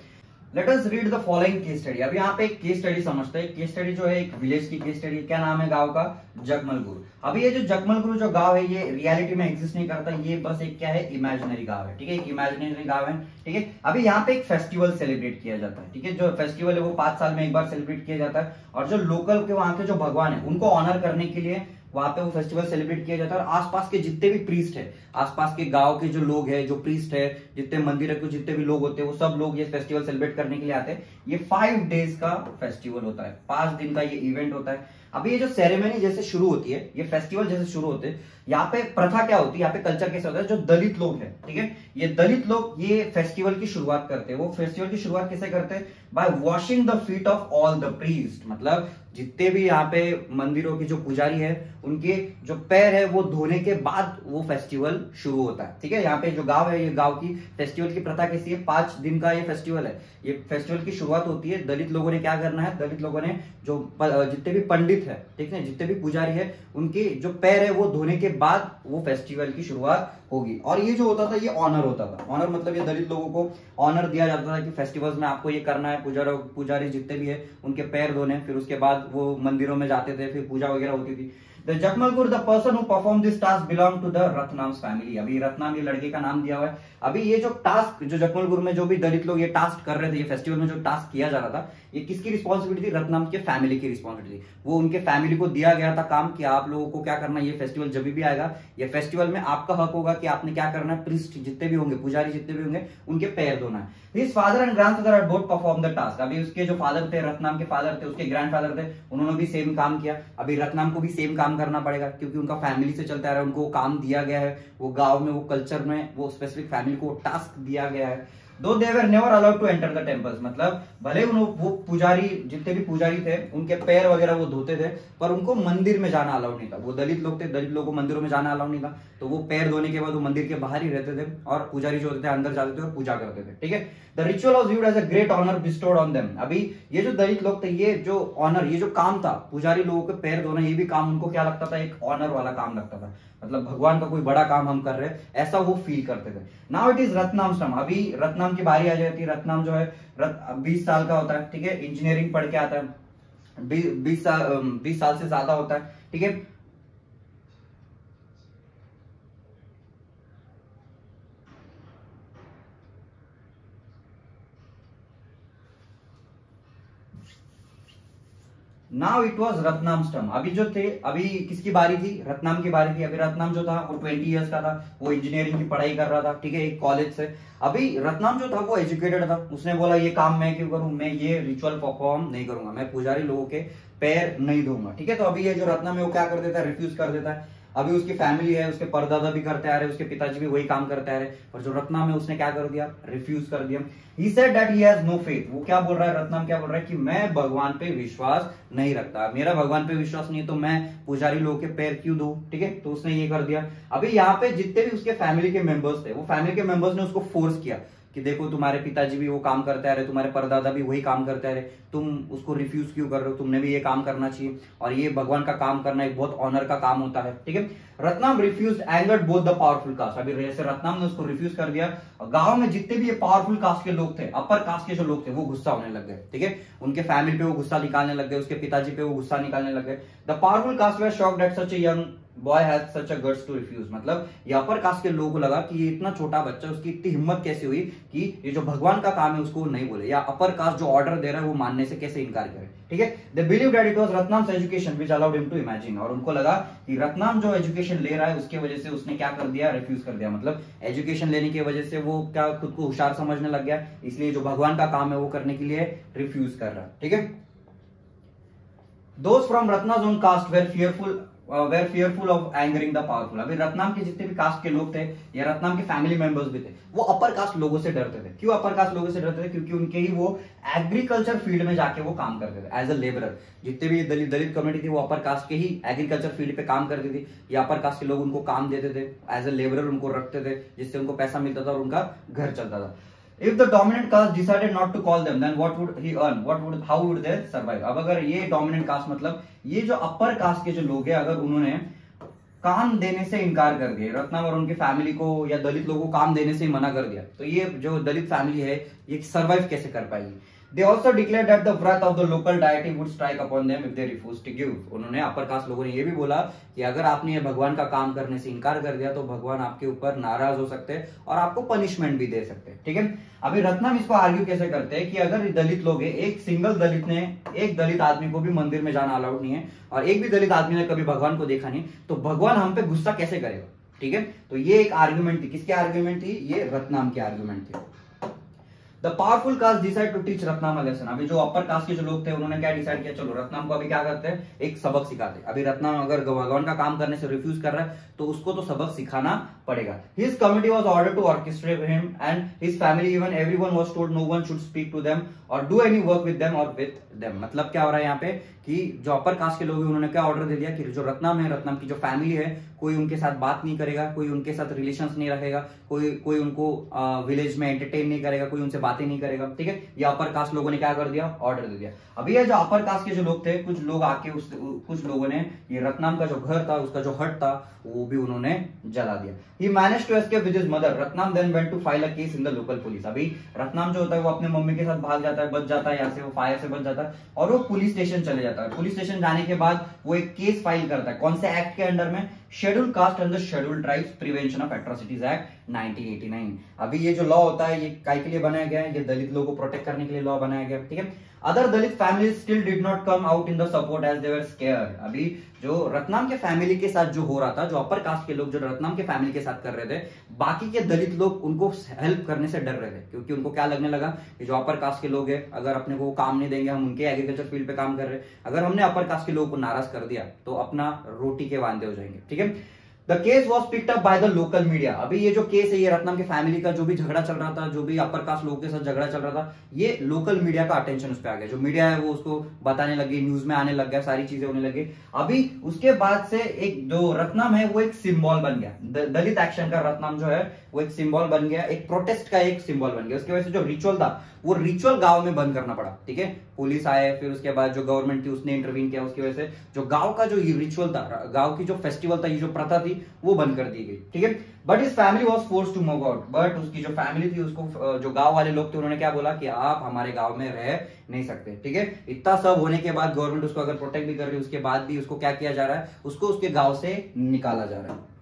Let us read the following case study. अभी यहाँ पे एक केस स्टडी समझते हैं। केस स्टडी जो है एक विलेज की केस स्टडी। क्या नाम है गांव का? जगमलगुरु। अभी ये जो जगमलगुरु जो गांव है ये रियलिटी में एग्जिस्ट नहीं करता, ये बस एक क्या है, इमेजिनरी गांव है, ठीक है, एक इमेजिनरी गांव है, ठीक है। अभी यहाँ पे एक फेस्टिवल सेलिब्रेट किया जाता है, ठीक है। जो फेस्टिवल है वो 5 साल में एक बार सेलिब्रेट किया जाता है, और जो लोकल के वहां के जो भगवान है उनको ऑनर करने के लिए वहां पे वो फेस्टिवल सेलिब्रेट किया जाता है। और आसपास के जितने भी प्रीस्ट है, आसपास के गांव के जो लोग हैं, जो प्रीस्ट है, जितने मंदिर के जितने भी लोग होते हैं, वो सब लोग ये फेस्टिवल सेलिब्रेट करने के लिए आते हैं। ये 5 डेज का फेस्टिवल होता है, 5 दिन का ये इवेंट होता है। अभी ये जो सेरेमनी जैसे शुरू होती है, ये फेस्टिवल जैसे शुरू होते हैं, यहाँ पे प्रथा क्या होती है, यहाँ पे कल्चर कैसे होता है, जो दलित लोग हैं, ठीक है, ये दलित लोग ये फेस्टिवल की शुरुआत करते हैं। वो फेस्टिवल की शुरुआत कैसे करते हैं? Bye washing the feet of all the priest. मतलब जितने भी यहाँ पे मंदिरों के जो पुजारी है, उनके जो पैर है वो धोने के बाद वो फेस्टिवल शुरू होता है, ठीक है। यहाँ पे जो गांव है, ये गांव की फेस्टिवल की प्रथा कैसी है, 5 दिन का ये फेस्टिवल है। ये फेस्टिवल की शुरुआत होती है, दलित लोगों ने क्या करना है, दलित लोगों ने जो जितने भी पंडित है, ठीक है, जितने भी पुजारी है, उनके जो पैर है वो धोने के बाद वो फेस्टिवल की शुरुआत होगी। और ये जो होता था ये ऑनर होता था। ऑनर मतलब ये दलित लोगों को ऑनर दिया जाता था कि फेस्टिवल्स में आपको ये करना है, पुजारी जितने भी है उनके पैर धोने, फिर उसके बाद वो मंदिरों में जाते थे, फिर पूजा वगैरह होती थी। The Jakmalgur, the person who performed this task belong to the Ratnam's family। अभी रत्नाम ये लड़के का नाम दिया हुआ है। अभी ये जो टास्क, जो जगमलगुरु में जो भी दलित लोग ये टास्क कर रहे थे, ये फेस्टिवल में जो टास्क किया जा रहा था, ये किसकी रिस्पॉन्सिबिलिटी थी? रत्नाम के फैमिली की रिस्पॉन्सिबिलिटी। वो उनके फैमिली को दिया गया था काम कि आप लोगों को क्या करना है, ये फेस्टिवल जब भी आएगा, ये फेस्टिवल में आपका हक होगा कि आपने क्या करना है, प्रीस्ट जितने भी होंगे, पुजारी जितने भी होंगे, उनके पैर धोना है। His father and grandfather had both performed the task। अभी उसके जो फादर थे, रत्नाम के फादर थे, उसके ग्रैंडफादर थे, उन्होंने भी सेम काम किया। अभी रत्नाम को भी सेम काम करना पड़ेगा, क्योंकि उनका फैमिली से चलता रहा है, उनको काम दिया गया है, वो गांव में, वो कल्चर में, वो स्पेसिफिक फैमिली को टास्क दिया गया है। Though they were never allowed to enter the temples, मतलब भले वो पुजारी, जितने भी पुजारी थे उनके पैर वगैरह वो धोते थे, पर उनको मंदिर में जाना अलाउड नहीं था। वो दलित लोग थे, दलित लोगों को मंदिरों में जाना अलाउड नहीं था, तो वो पैर धोने के बाद वो मंदिर के बाहर ही रहते थे और पुजारी जो होते थे अंदर जाते थे और पूजा करते थे। ठीक है, the ritual was viewed as a great honor bestowed on them। अभी ये जो दलित लोग थे, ये जो ऑनर, ये जो काम था पुजारी लोगों के पैर धोना, ये भी काम उनको क्या लगता था, एक ऑनर वाला काम लगता था, मतलब भगवान का कोई बड़ा काम हम कर रहे हैं, ऐसा वो फील करते थे। नाउ इट इज रत्नामष्टम। अभी रत्नाम की बारी आ जाती है। रत्नाम जो है 20 साल का होता है। ठीक है, इंजीनियरिंग पढ़ के आता है, 20 साल से ज्यादा होता है। ठीक है, नाउ इट वॉज रत्नामष्टम। अभी जो थे, अभी किसकी बारी थी, रत्नाम की बारी थी। अभी रत्नाम जो था वो 20 ईयर्स का था, वो इंजीनियरिंग की पढ़ाई कर रहा था। ठीक है, एक कॉलेज से। अभी रत्नाम जो था वो एजुकेटेड था। उसने बोला ये काम मैं क्यों करूं, मैं ये रिचुअल परफॉर्म नहीं करूंगा, मैं पुजारी लोगों के पैर नहीं धोऊंगा। ठीक है, तो अभी ये जो रत्नाम है वो क्या कर देता है, रिफ्यूज कर देता है। अभी उसकी फैमिली है, उसके परदादा भी करते आ रहे, उसके पिताजी भी वही काम करते आ रहे, पर जो रत्नाम है उसने क्या कर दिया, रिफ्यूज कर दिया। He said that he has no faith। वो क्या बोल रहा है, रत्नाम क्या बोल रहा है कि मैं भगवान पे विश्वास नहीं रखता, मेरा भगवान पे विश्वास नहीं है, तो मैं पुजारी लोगों के पैर क्यों दूं। ठीक है, तो उसने ये कर दिया। अभी यहाँ पे जितने भी उसके फैमिली के मेंबर्स थे, वो फैमिली के मेंबर्स ने उसको फोर्स किया कि देखो तुम्हारे पिताजी भी वो काम करते आ रहे, तुम्हारे परदादा भी वही काम करते आ रहे, तुम उसको रिफ्यूज क्यों कर रहे हो, तुमने भी ये काम करना चाहिए, और ये भगवान का काम करना एक बहुत ऑनर का काम होता है। ठीक है, Ratnam refuse angered both the powerful caste. अभी जैसे रत्नाम ने उसको रिफ्यूज कर दिया, गांव में जितने भी ये पावरफुल कास्ट के लोग थे, अपर कास्ट के जो लोग थे, वो गुस्सा होने लग गए। ठीक है, उनके फैमिली पे वो गुस्सा निकालने लग गए, उसके पिताजी पे वो गुस्सा निकालने लग गए। The powerful caste were shocked at such a young boy has such a guts to refuse. मतलब ये अपर कास्ट के लोगों को लगा कि ये इतना छोटा बच्चा, उसकी इतनी हिम्मत कैसे हुई कि ये जो भगवान का काम है उसको नहीं बोले, या अपर कास्ट जो ऑर्डर दे रहा है वो मानने से कैसे इनकार करे। ठीक है, they believe that it was Ratnam's education which allowed him to imagine. और उनको लगा कि रत्नाम जो एजुकेशन ले रहा है उसके वजह से उसने क्या कर दिया, रिफ्यूज कर दिया। मतलब एजुकेशन लेने की वजह से वो क्या खुद को होशियार समझने लग गया, इसलिए जो भगवान का काम है वो करने के लिए रिफ्यूज कर रहा है। ठीक है, दोज फ्रॉम रत्ना's own caste were fearful of angering the powerful। अभी रत्नाम के जितने भी कास्ट के लोग थे या रत्नाम के फैमिली मेंबर्स भी थे, वो अपर कास्ट लोगों से डरते थे। क्यों अपर कास्ट लोगों से डरते थे, क्योंकि उनके ही वो एग्रीकल्चर फील्ड में जाके वो काम करते थे एज अ लेबरर। जितने भी दलित कम्युनिटी थी वो अपर कास्ट के ही एग्रीकल्चर फील्ड पे काम करती थी, या अपर कास्ट के लोग उनको काम देते थे एज अ लेबरर, उनको रखते थे जिससे उनको पैसा मिलता था और उनका घर चलता था। If the dominant caste decided not to call them, then what would he earn? How would they survive? अब अगर ये dominant caste, मतलब ये जो अपर कास्ट के जो लोग हैं, अगर उन्होंने काम देने से इनकार कर दिया, रत्नाम और उनकी फैमिली को या दलित लोगों को काम देने से ही मना कर दिया, तो ये जो दलित फैमिली है ये सर्वाइव कैसे कर पाएगी। They also declared that the wrath of the local deity would strike upon them if they refused to give। उन्होंने अपर कास्ट लोगों ने ये भी बोला कि अगर आपने ये भगवान का काम करने से इनकार कर दिया तो भगवान आपके ऊपर नाराज हो सकते हैं और आपको पनिशमेंट भी दे सकते हैं। ठीक है, अभी रत्नाम इसको आर्ग्यू कैसे करते हैं कि अगर दलित लोग हैं, एक सिंगल दलित ने, एक दलित आदमी को भी मंदिर में जाना अलाउड नहीं है और एक भी दलित आदमी ने कभी भगवान को देखा नहीं, तो भगवान हम पे गुस्सा कैसे करेगा। ठीक है, तो ये एक आर्ग्यूमेंट थी। किसकी आर्ग्यूमेंट थी, ये रत्नाम की आर्ग्यूमेंट थी। The powerful caste decide to teach Ratnam a lesson. अभी जो अपर कास्ट के जो लोग थे उन्होंने क्या डिसाइड किया, चलो रत्नाम को अभी क्या करते हैं, एक सबक सिखाते हैं। अभी रत्नाम अगर भगवान का काम करने से रिफ्यूज कर रहा है तो उसको तो सबक सिखाना पड़ेगा। His committee was ordered to orchestrate him and his family, even everyone was told no one should speak to them or do any work with them or with them. मतलब क्या हो रहा है यहाँ पे कि जो अपर कास्ट के लोग हैं उन्होंने क्या ऑर्डर दे दिया कि जो रत्नाम है, रत्नाम की जो फैमिली है, कोई उनके साथ बात नहीं करेगा, कोई उनके साथ रिलेशंस नहीं रखेगा, कोई उनको विलेज में एंटरटेन नहीं करेगा, कोई उनसे बातें नहीं करेगा। ठीक है, ये अपर कास्ट लोगों ने क्या कर दिया, ऑर्डर दे दिया। अभी ये जो अपर कास्ट के जो लोग थे, कुछ लोग आके कुछ लोगों ने ये रत्नाम का जो घर था, उसका जो हट था, वो भी उन्होंने जला दिया। He managed to escape with his mother। Ratnam then went to file a case in the local police। अभी रत्नाम जो होता है वो अपने मम्मी के साथ भाग जाता है, बच जाता है, यहाँ से वो फायर से बच जाता है और वो पुलिस स्टेशन चले जाता है। पुलिस स्टेशन जाने के बाद वो एक केस फाइल करता है, कौन से एक्ट के अंडर में, schedule caste and the schedule tribes prevention of atrocities act 1989। अभी ये जो लॉ होता है ये काय के लिए बनाया गया है, ये दलित लोगों को प्रोटेक्ट करने के लिए लॉ बनाया गया। ठीक है, other Dalit families still did not come out in the support as they were scared. अभी जो रत्नाम के फैमिली के साथ जो हो रहा था, जो अपर कास्ट के लोग जो रत्नाम के फैमिली के साथ कर रहे थे, बाकी के दलित लोग उनको हेल्प करने से डर रहे थे, क्योंकि उनको क्या लगने लगा कि जो अपर कास्ट के लोग हैं अगर अपने को काम नहीं देंगे, हम उनके एग्रीकल्चर फील्ड पे काम कर रहे हैं, अगर हमने अपर कास्ट के लोगों को नाराज कर दिया तो अपना रोटी के वांदे हो जाएंगे। ठीक है, the case was picked up by the local media. अभी ये जो केस है, ये रत्नम के फैमिली का जो भी झगड़ा चल रहा था, जो भी अपर कास्ट लोगों के साथ झगड़ा चल रहा था, ये लोकल मीडिया का अटेंशन उस पर आ गया। जो मीडिया है वो उसको बताने लगी, न्यूज में आने लग गया, सारी चीजें होने लगी। अभी उसके बाद से एक जो रत्नम है वो एक सिंबल बन गया। दलित एक्शन का रत्नम जो है वो एक सिंबल बन गया, एक प्रोटेस्ट का एक सिंबल बन गया। उसकी वजह से जो रिचुअल था वो रिचुअल गांव में बंद करना पड़ा। ठीक है, पुलिस आए, फिर उसके बाद जो गवर्नमेंट थी उसने इंटरवीन किया। उसकी वजह से जो गांव का जो रिचुअल था, गांव की जो फेस्टिवल था, ये जो प्रथा थी वो बंद कर दी गई। ठीक है, बट इस family was force to move out. But उसकी जो फैमिली थी, उसको जो गांव वाले लोग थे उन्होंने क्या बोला कि आप हमारे गांव में रह नहीं सकते। ठीक है, इतना सब होने के बाद गवर्नमेंट उसको अगर प्रोटेक्ट भी कर रही है, उसके बाद भी उसको क्या किया जा रहा है, उसको उसके गांव से निकाला जा रहा है।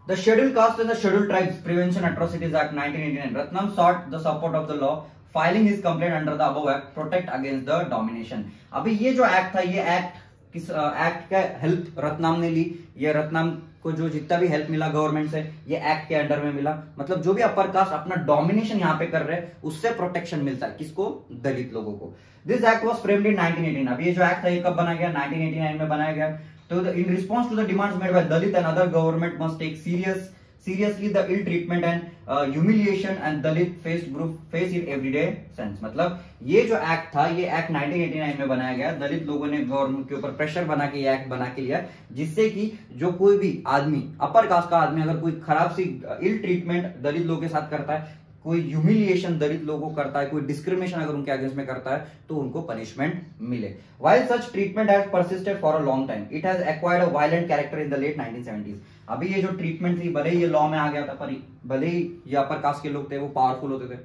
The Scheduled Caste and the Scheduled Tribes Prevention Atrocities Act 1989. Ratnam sought the support of the law, filing his complaint under the above act, protect against the domination. अभी ये जो एक्ट था, ये एक्ट किस एक्ट का help Ratnam ने ली? ये रत्नम को जो जितना भी हेल्प मिला गवर्नमेंट से, ये एक्ट के अंडर में मिला। मतलब जो भी अपर कास्ट अपना डोमिनेशन यहाँ पे कर रहे हैं, उससे प्रोटेक्शन मिलता है। किसको? दलित लोगों को। This act was framed in 1918। अब ये जो एक्ट था ये कब बनाया गया? 1989 में बनाया गया। So in response to the demands made by Dalit and other government must take seriously the ill treatment and humiliation and Dalit faced group face in everyday sense। मतलब ये जो एक्ट था, ये एक्ट 1989 में बनाया गया। दलित लोगों ने गवर्नमेंट के ऊपर प्रेशर बना के ये एक्ट बना के लिया, जिससे कि जो कोई भी आदमी, अपर कास्ट का आदमी, अगर कोई खराब सी इल ट्रीटमेंट दलित लोगों के साथ करता है, कोई ह्यूमिलिएशन दलित लोगों को करता है, कोई डिस्क्रिमिनेशन अगर उनके अगेंस्ट में करता है, तो उनको पनिशमेंट मिले। While such treatment has persisted for a long time, it has acquired a violent character in the late 1970s। अभी ये जो ट्रीटमेंट थी, भले ही ये लॉ में आ गया था, पर भले ही ये अपर कास्ट के लोग थे, वो पावरफुल होते थे,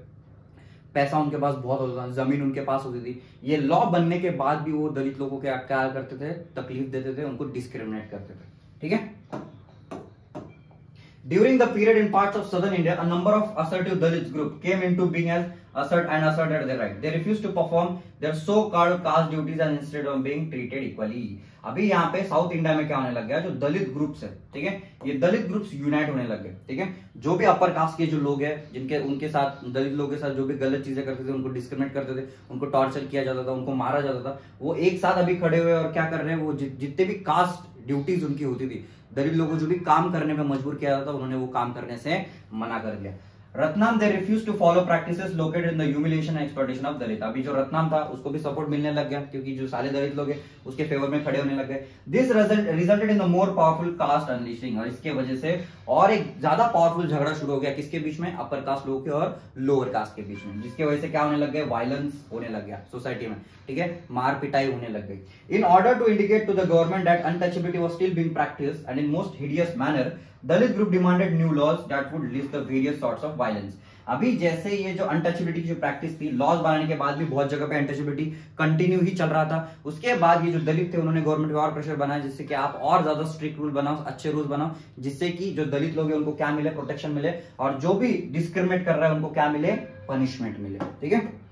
पैसा उनके पास बहुत होता था, जमीन उनके पास होती थी, ये लॉ बनने के बाद भी वो दलित लोगों के क्या करते थे? तकलीफ देते थे, उनको डिस्क्रिमिनेट करते थे। ठीक है, During the period in parts of southern India, a number of assertive Dalit group came into being as asserted their right. They refused to perform their so-called caste duties and instead of being treated equally। अभी यहाँ पे south India में क्या होने लग गया? जो दलित groups है, ठीक है, ये दलित ग्रुप्स यूनाइट होने लग गए। ठीक है, जो भी अपर कास्ट के जो लोग हैं, जिनके उनके साथ दलित लोगों के साथ जो भी गलत चीजें करते थे, उनको डिस्क्रिमिनेट करते थे, उनको टॉर्चर किया जाता था, उनको मारा जाता था, वो एक साथ अभी खड़े हुए और क्या कर रहे हैं? वो जितने भी कास्ट ड्यूटीज उनकी होती थी, दलित लोगों को जो भी काम करने में मजबूर किया जाता था, उन्होंने वो काम करने से मना कर दिया। Ratnam they refuse to follow practices located in the humiliation and exploitation of Dalit. अभी जो रत्नाम था उसको भी सपोर्ट मिलने लग गया, क्योंकि जो सारे दलित लोग हैं उसके फेवर में खड़े होने लग गए। This resulted in the more powerful caste unleashing. और इसके वजह से और एक ज्यादा पावरफुल झगड़ा शुरू हो गया, किसके बीच में? अपर कास्ट लोगों के और लोअर कास्ट के बीच में, जिसकी वजह से क्या होने लग गए? वायलेंस होने लग गया सोसाइटी में। ठीक है, मार पिटाई होने लग गई। In order to indicate to the government that untouchability was still being practised and in most hideous manner, Dalit group demanded new laws that would list the various sorts of violence. अभी जैसे ये जो अनटचेबिलिटी की जो practice थी, laws बनाने के बाद भी बहुत जगह पे अनटचेबिलिटी कंटिन्यू ही चल रहा था। उसके बाद ये जो दलित थे उन्होंने गवर्नमेंट पे और प्रेशर बनाया, जिससे कि आप और ज्यादा स्ट्रिक्ट रूल बनाओ, अच्छे रूल बनाओ, जिससे कि जो दलित लोग हैं उनको क्या मिले? प्रोटेक्शन मिले, और जो भी डिस्क्रिमिनेट कर रहा है उनको क्या मिले? पनिशमेंट मिले। ठीक है,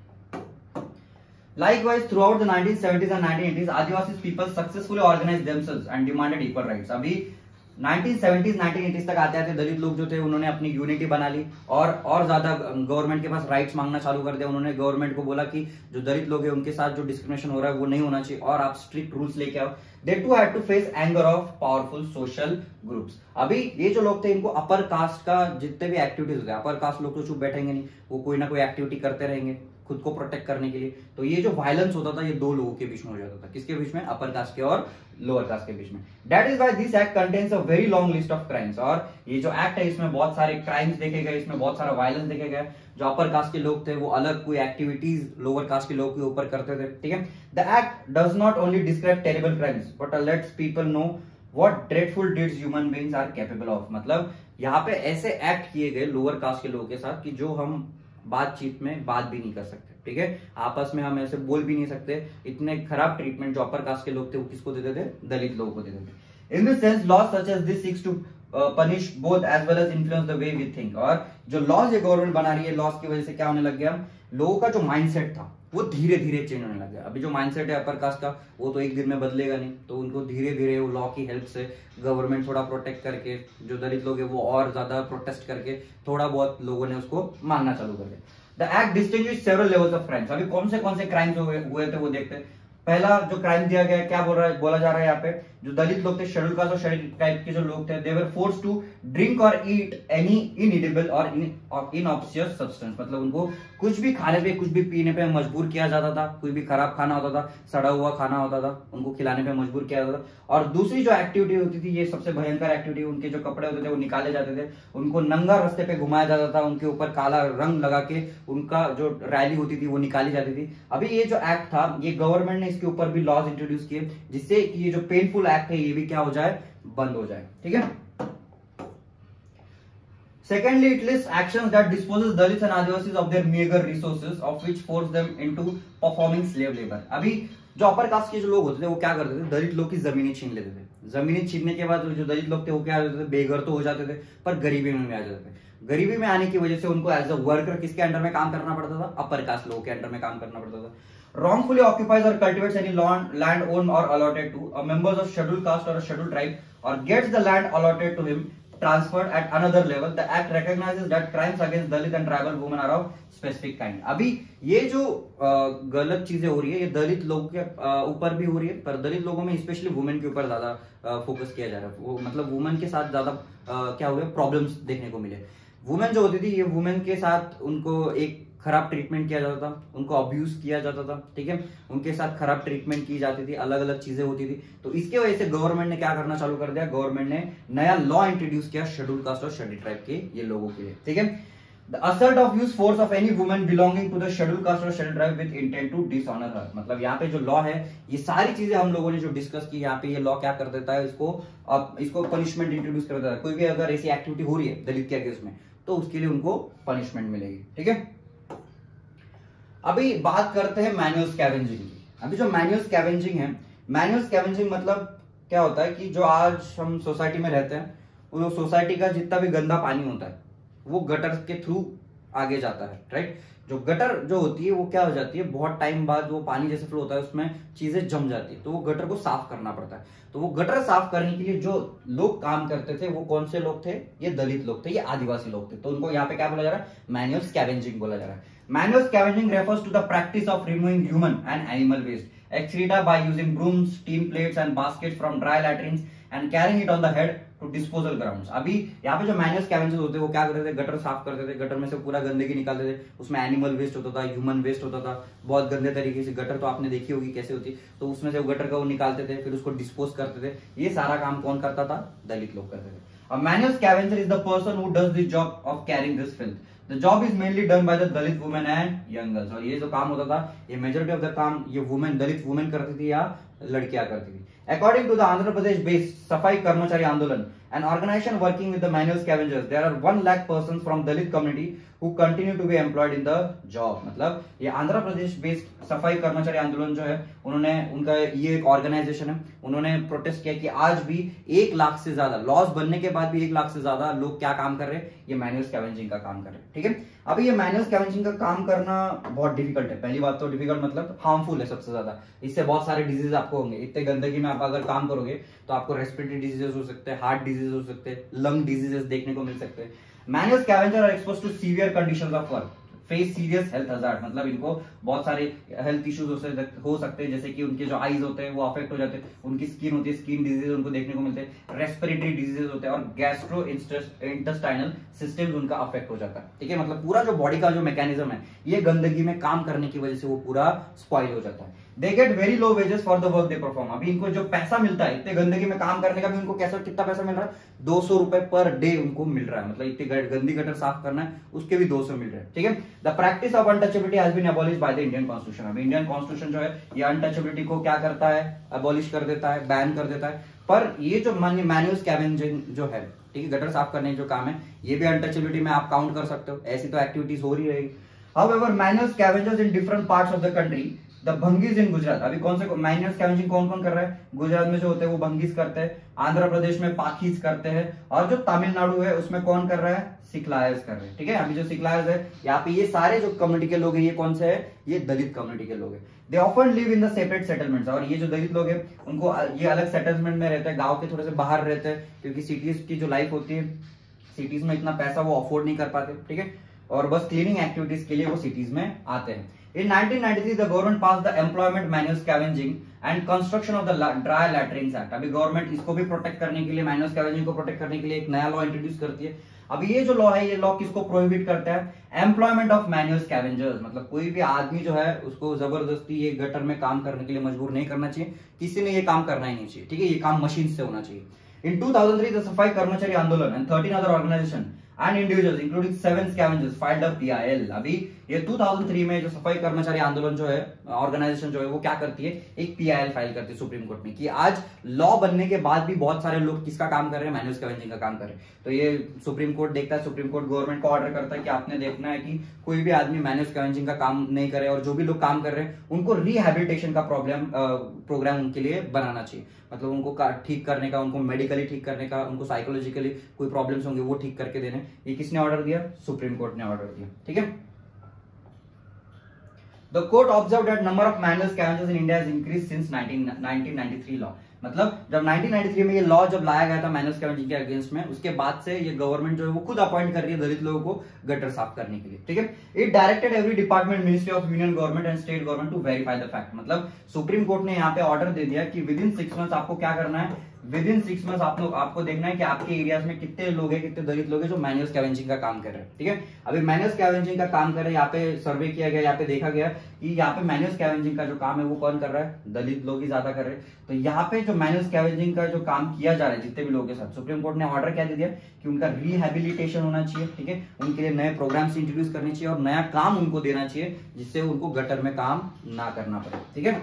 Likewise, throughout the 1970s and 1980s, Adivasi people successfully organized themselves and demanded equal rights। अभी 1970s 1980s तक आते आते दलित लोग जो थे उन्होंने अपनी यूनिटी बना ली और ज्यादा गवर्नमेंट के पास राइट्स मांगना चालू कर दिया। उन्होंने गवर्नमेंट को बोला कि जो दलित लोग हैं उनके साथ जो डिस्क्रिमिनेशन हो रहा है वो नहीं होना चाहिए, और आप स्ट्रिक्ट रूल्स लेके आओ। They too had to face anger of powerful social groups। अभी ये जो लोग थे, इनको अपर कास्ट का जितने भी एक्टिविटीज होते हैं, अपर कास्ट लोग तो चुप बैठेंगे नहीं, वो कोई ना कोई एक्टिविटी करते रहेंगे खुद को प्रोटेक्ट करने के लिए। तो ये जो वायलेंस होता था, ये दो लोगों के बीच में हो जाता था। किसके बीच में? अपर कास्ट के और लोअर कास्ट के बीच में। That is why this act contains a very long list of crimes. और ये जो एक्ट है इसमें बहुत सारे क्राइम्स देखे गए, इसमें बहुत सारा वायलेंस देखे गए। जो अपर कास्ट के लोग थे वो अलग कोई एक्टिविटीज लोअर कास्ट के लोग के ऊपर करते थे। ठीक है, the act does not only describe terrible crimes but lets people know what dreadful deeds human beings are capable of. मतलब यहाँ पे ऐसे एक्ट किए गए लोअर कास्ट के लोगों के साथ कि जो हम बातचीत में बात भी नहीं कर सकते। ठीक है, आपस में हम ऐसे बोल भी नहीं सकते। इतने खराब ट्रीटमेंट जो अपर कास्ट के लोग थे वो किसको देते थे? दलित लोगों को देते थे। In this sense laws such as this seeks to punish both as well as influence the way we think. और जो लॉज ये गवर्नमेंट बना रही है, लॉज की वजह से क्या होने लग गया? लोगों का जो माइंडसेट था वो धीरे धीरे चेंज होने लग गया। अभी जो माइंडसेट है अपर कास्ट का, वो तो एक दिन में बदलेगा नहीं, तो उनको धीरे धीरे वो लॉ की हेल्प से गवर्नमेंट थोड़ा प्रोटेक्ट करके, जो दलित लोग हैं वो और ज्यादा प्रोटेस्ट करके, थोड़ा बहुत लोगों ने उसको मानना चालू कर दिया। The act distinguish several levels of crimes. अभी कौन से क्राइम्स हुए थे वो देखते हैं। पहला जो क्राइम दिया गया है, क्या बोला जा रहा है यहाँ पे, जो दलित लोग थे, शेड्यूल कास्ट और शेड्यूल ट्राइब के जो लोग थे, दे वर फोर्स टू ड्रिंक और ईट एनी इनएडिबल और इनऑब्वियस सब्सटेंस, मतलब उनको कुछ भी खाने पे कुछ भी पीने पे मजबूर किया जाता था, कोई भी खराब खाना होता था, सड़ा हुआ खाना होता था, उनको खिलाने पे मजबूर किया जाता था। और दूसरी जो एक्टिविटी होती थी, ये सबसे भयंकर एक्टिविटी, उनके जो कपड़े होते थे वो निकाले जाते थे, उनको नंगा रास्ते पे घुमाया जाता था, उनके ऊपर काला रंग लगा के उनका जो रैली होती थी वो निकाली जाती थी। अभी ये जो एक्ट था, ये गवर्नमेंट ने इसके ऊपर भी लॉज इंट्रोड्यूस किए, जिससे कि ये जो पेनफुल एक्ट है ये भी क्या हो जाए, बंद हो जाए। ठीक है। Secondly, it lists actions that disposes Dalits and Adivasis of their meager resources, of which force them into performing slave labor. अभी जो अपर कास्ट के जो लोग होते थे वो क्या करते थे, दलित लोग की जमीनें छीन लेते थे। जमीनें छीनने के बाद जो दलित लोग थे वो क्या होते थे, बेघर तो हो जाते थे पर गरीबी में आ जाते थे। गरीबी में आने की वजह से उनको एज अ वर्कर किसके अंडर में काम करना पड़ता था, अपर कास्ट लोगों के अंडर में काम करना पड़ता था। wrongfully occupies or cultivates any land owned or allotted to a members of scheduled caste or a scheduled tribe or gets the land allotted to him transferred at another level, the act recognizes that crimes against Dalit and tribal women are of specific kind. अभी ये जो गलत चीजें हो रही है ये दलित लोगों के ऊपर भी हो रही है, पर दलित लोगों में स्पेशली वुमेन के ऊपर ज्यादा फोकस किया जा रहा है। वो मतलब वुमेन के साथ ज्यादा क्या हुआ, प्रॉब्लम्स देखने को मिले। वुमेन जो होती थी, ये वुमेन के साथ उनको एक खराब ट्रीटमेंट किया जाता था, उनको अब्यूज किया जाता था। ठीक है, उनके साथ खराब ट्रीटमेंट की जाती थी, अलग अलग चीजें होती थी। तो इसके वजह से गवर्नमेंट ने क्या करना चालू कर दिया, गवर्नमेंट ने नया लॉ इंट्रोड्यूस किया शेड्यूल कास्ट और शेड्यूल ट्राइब के ये लोगों के लिए। ठीक है, the assert of use force of any woman belonging to the schedule caste और schedule tribe with intent to dishonour her. मतलब यहाँ पे जो लॉ है, ये सारी चीजें हम लोगों ने जो डिस्कस की, यहाँ पे ये लॉ क्या कर देता है, इसको पनिशमेंट इंट्रोड्यूस कर देता है। कोई भी अगर ऐसी एक्टिविटी हो रही है दलित के केस में तो उसके लिए उनको पनिशमेंट मिलेगी। ठीक है, अभी बात करते हैं मैनुअल स्कैवेंजिंग की। अभी जो मैनुअल स्कैवेंजिंग है, मैनुअल स्कैवेंजिंग मतलब क्या होता है कि जो आज हम सोसाइटी में रहते हैं, वो सोसाइटी का जितना भी गंदा पानी होता है वो गटर के थ्रू आगे जाता है। राइट, जो गटर जो होती है वो क्या हो जाती है, बहुत टाइम बाद वो पानी जैसे फ्लो होता है उसमें चीजें जम जाती है, तो वो गटर को साफ करना पड़ता है। तो वो गटर साफ करने के लिए जो लोग काम करते थे वो कौन से लोग थे, ये दलित लोग थे, ये आदिवासी लोग थे। तो उनको यहाँ पे क्या बोला जा रहा है, मैनुअल स्कैवेंजिंग बोला जा रहा है। Manual scavenging refers to the practice of removing human and animal waste excreta by using brooms, tin plates and baskets from dry latrines and carrying it on the head to disposal grounds. अभी यहाँ पे जो manual scavengers होते हैं वो क्या करते थे, गटर साफ करते थे, गटर में से पूरा गंदगी निकालते थे, उसमें एनिमल वेस्ट होता था, ह्यूमन वेस्ट होता था, बहुत गंदे तरीके से। गटर तो आपने देखी होगी कैसे होती, तो उसमें से वो गटर का वो निकालते थे, फिर उसको डिस्पोज करते थे। ये सारा काम कौन करता था, दलित लोग करते थे। A manual scavenger is the person who does the job of carrying this filth. The job is mainly done by the Dalit women and young girls. और ये जो काम होता था, ये मेजोरिटी ऑफ द काम ये वुमेन, दलित वुमेन करती थी या लड़कियां करती थी। According to the Andhra Pradesh based Safai Karmachari Andolan, an organization working with the manual scavengers, there are 1 lakh persons from Dalit community who continue to be employed in the job. मतलब ये Andhra Pradesh based सफाई कर्मचारी आंदोलन जो है, उन्होंने उनका ये एक ऑर्गेनाइजेशन है, उन्होंने प्रोटेस्ट किया कि आज भी 1 लाख से ज्यादा लॉस बनने के बाद भी 1 लाख से ज्यादा लोग क्या काम कर रहे हैं, ये मैनुअल स्कैवेंजिंग का काम कर रहे हैं। ठीक है, अभी ये मैनुअल स्कैवेंजिंग का काम करना बहुत डिफिकल्ट है। पहली बात तो डिफिकल्ट मतलब हार्मफुल है सबसे ज्यादा, इससे बहुत सारे डिजीज आपको होंगे। इतने गंदगी में आप अगर काम करोगे तो आपको रेस्पिरेटरी डिजीजेस हो सकते हैं, हार्ट डिजीज हो सकते हैं, लंग डिजीजेस देखने को मिल सकते हैं। Manual scavenger are exposed to severe conditions of work, face serious health hazard, मतलब इनको बहुत सारे हेल्थ इश्यूज हो सकते हैं, जैसे कि उनके जो आईज होते हैं वो अफेक्ट हो जाते हैं, उनकी स्किन होती है, स्किन डिजीज उनको देखने को मिलते हैं, रेस्पिरेटरी डिजीजेस होते हैं और गैस्ट्रो इंटेस्टाइनल सिस्टम उनका अफेक्ट हो जाता है। ठीक है, मतलब पूरा जो बॉडी का जो मैकेनिज्म है ये गंदगी में काम करने की वजह से वो पूरा स्पॉइल हो जाता है। They get very low wages for the work they perform. अभी इनको जो पैसा मिलता है इतने गंदगी में काम करने का भी उनको कैसा कितना पैसा मिल रहा है, 200 रुपए पर डे उनको मिल रहा है। मतलब इतनी गंदी गटर साफ करना है उसके भी 200 मिल रहे हैं। ठीक है, the practice of untouchability has been abolished by the Indian constitution. अभी इंडियन कॉन्स्टिट्यूशन जो है ये अनटचेबिलिटी को क्या करता है, अबॉलिश कर देता है, बैन कर देता है। पर ये जो मैनुअल स्कैवेंजिंग जो है, ठीक है, गटर साफ करने का जो काम है ये भी अनटचेबिलिटी में आप काउंट कर सकते हो, ऐसी तो एक्टिविटीज हो रही रहेगी। However, manual scavengers in different parts of the country, the भंगीज in Gujarat, अभी कौन से मैनुअल स्कैवेंजिंग कौन कौन कर रहा है, गुजरात में जो होते हैं वो भंगीज करते हैं, आंध्र प्रदेश में पाखीज करते हैं, और जो तमिलनाडु है उसमें कौन कर रहा है, सिखलायर्स कर रहे हैं। ठीक है, अभी जो सिखलायर्स है यहाँ पे ये सारे जो कम्युनिटी के लोग हैं ये कौन से है, ये दलित कम्युनिटी के लोग हैं। They often live in the separate settlements, और ये जो दलित लोग हैं उनको ये अलग सेटलमेंट में रहते हैं, गाँव के थोड़े से बाहर रहते हैं, क्योंकि सिटीज की जो लाइफ होती है, सिटीज में इतना पैसा वो अफोर्ड नहीं कर पाते। ठीक है, और बस क्लीनिंग एक्टिविटीज के लिए वो सिटीज में आते हैं। In 1993 the government passed the Employment Manual Scavenging and Construction of the Dry Latrines Act। अभी गवर्नमेंट इसको भी प्रोटेक्ट करने के लिए, मैनुअल स्कैवेंजिंग को प्रोटेक्ट करने के लिए एक नया लॉ इंट्रोड्यूस करती है। अब ये जो लॉ है, ये लॉ किसको प्रोहिबिट करता है? एम्प्लॉयमेंट ऑफ मैनुअल स्कैवेंजर्स, मतलब कोई भी आदमी जो है उसको जबरदस्ती ये गटर में काम करने के लिए मजबूर नहीं करना चाहिए, किसी ने ये काम करना ही नहीं चाहिए, ठीक है, ये काम मशीन से होना चाहिए। In 2003, the सफाई कर्मचारी आंदोलन and 13 other organizations and individuals, including 7 scavengers, filed a PIL। अभी ये 2003 में जो सफाई कर्मचारी आंदोलन जो है, ऑर्गेनाइजेशन जो है, वो क्या करती है? एक PIL फाइल करती है सुप्रीम कोर्ट में कि आज लॉ बनने के बाद भी बहुत सारे लोग किसका काम कर रहे हैं? मैनुअल स्कैवेंजिंग का काम कर रहे हैं। तो ये सुप्रीम कोर्ट देखता है, सुप्रीम कोर्ट गवर्नमेंट को ऑर्डर करता है कि आपने देखना है कि कोई भी आदमी मैनुअल स्कैवेंजिंग का काम नहीं करे, और जो भी लोग काम कर रहे हैं उनको रिहैबिलिटेशन का प्रोग्राम उनके लिए बनाना चाहिए, मतलब उनको ठीक करने का, उनको मेडिकली ठीक करने का, उनको साइकोलॉजिकली कोई प्रॉब्लम्स होंगे वो ठीक करके देने। ये किसने ऑर्डर दिया? सुप्रीम कोर्ट ने ऑर्डर दिया, ठीक है। The court observed that number of manual scavengers in India has increased since 1993 law। मतलब जब 1993 में ये लॉ जब लाया गया था मैनुअल स्कैवेंजिंग के अगेंस्ट में, उसके बाद से ये गवर्नमेंट जो है वो खुद अपॉइंट कर रही है दलित लोगों को गटर साफ करने के लिए, ठीक है। It directed every department, ministry of union government and state government to verify the fact. मतलब सुप्रीम कोर्ट ने यहाँ पे ऑर्डर दे दिया कि विद इन 6 मंथ्स आपको क्या करना है? विद इन 6 मंथ्स आपको देखना है कि आपके एरियाज में कितने लोग हैं, कितने दलित लोग हैं जो मैनुअल स्कैवेंजिंग का काम कर रहे हैं, ठीक है। अभी मैनुअल स्कैवेंजिंग का काम कर रहे हैं, यहाँ पे सर्वे किया गया, यहाँ पे देखा गया कि यहाँ पे मैनुअल स्कैवेंजिंग का जो काम है वो कौन कर रहा है? दलित लोग ही ज्यादा कर रहे हैं। तो यहाँ पे जो मैनुअल स्कैवेंजिंग का जो काम किया जा रहा है जितने भी लोगों के साथ, सुप्रीम कोर्ट ने ऑर्डर क्या दे दिया कि उनका रिहैबिलिटेशन होना चाहिए, ठीक है, उनके लिए नए प्रोग्राम्स इंट्रोड्यूस करने चाहिए और नया काम उनको देना चाहिए जिससे उनको गटर में काम ना करना पड़े, ठीक है।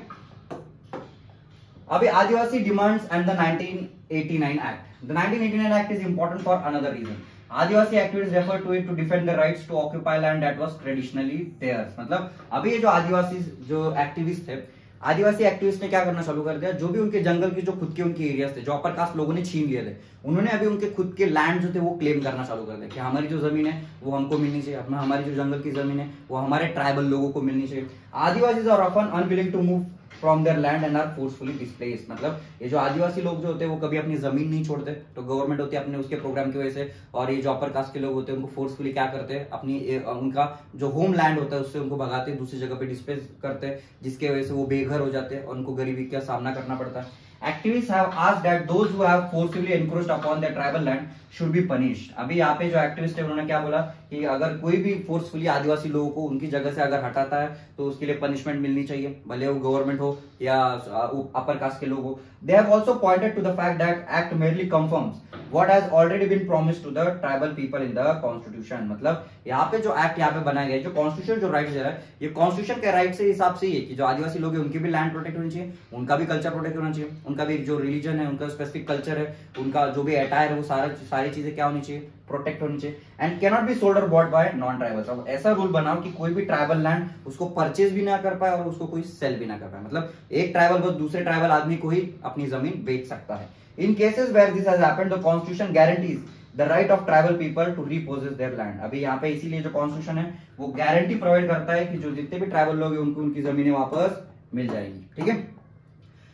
अभी Adivasi demands and the 1989 act. The 1989 act is important for another reason. Adivasi activist refer to it to defend the rights to occupy land that was traditionally theirs. मतलब अभी ये जो आदिवासी जो एक्टिविस्ट थे, आदिवासी एक्टिविस्ट ने क्या करना चालू कर दिया? जो भी उनके जंगल की जो खुद के उनके एरियाज थे, जो अपर कास्ट लोगों ने छीन लिए थे, उन्होंने अभी उनके खुद के लैंड जो थे वो क्लेम करना चालू कर दिया कि हमारी जो जमीन है वो हमको मिलनी चाहिए, हमारी जो जंगल की जमीन है वो हमारे ट्राइबल लोगों को मिलनी चाहिए। Adivasis are often unwilling to move from their land and are forcefully displaced. मतलब ये जो आदिवासी लोग जो होते हैं वो कभी अपनी जमीन नहीं छोड़ते, तो गवर्नमेंट होती है अपने उसके प्रोग्राम की वजह से, और ये जो अपर कास्ट के लोग होते हैं उनको फोर्सफुली क्या करते हैं? अपनी उनका जो होम लैंड होता है उससे उनको भगाते हैं, दूसरी जगह पे डिस्प्लेस करते हैं, जिसके वजह से वो बेघर हो जाते हैं और उनको गरीबी का सामना करना पड़ता है। Activists have asked that those who have forcibly encroached upon their tribal land should be punished। अभी यहाँ पे जो एक्टिविस्ट है उन्होंने क्या बोला कि अगर कोई भी फोर्सफुली आदिवासी लोगों को उनकी जगह से अगर हटाता है तो उसके लिए पनिशमेंट मिलनी चाहिए, भले वो गवर्नमेंट हो या अपर कास्ट के लोग हो। They have also pointed to the fact that act merely confirms what has already been promised to the tribal people in the constitution। मतलब यहाँ पे जो एक्ट यहाँ पे बनाया गया है, जो कॉन्स्टिट्यूशन जो राइट दे रहा है, ये कॉन्स्टिट्यूशन के राइट से हिसाब से ही है कि जो आदिवासी लोग हैं उनकी भी लैंड प्रोटेक्ट होनी चाहिए, उनका भी कल्चर प्रोटेक्ट होना चाहिए, उनका भी जो रिलीजन है, उनका स्पेसिफिक कल्चर है, उनका जो भी अटायर है वो सारी चीजें क्या होनी चाहिए? प्रोटेक्ट होनी चाहिए। And can not be sold और बॉट बाय नॉन ट्राइबल्स। अब ऐसा रूल बनाओ कि कोई भी ट्राइबल लैंड उसको परचेज भी ना कर पाए और उसको कोई सेल भी ना कर पाए, मतलब एक ट्राइबल बस दूसरे ट्राइबल आदमी को ही अपनी जमीन बेच सकता है। In cases where this has happened the constitution guarantees the right of tribal people to repossess their land. अभी यहाँ पे इसीलिए जो कॉन्स्टिट्यूशन है वो गारंटी प्रोवाइड करता है कि जो जितने भी ट्राइबल लोग हैं उनको उनकी जमीनें वापस मिल जाएगी, ठीक है।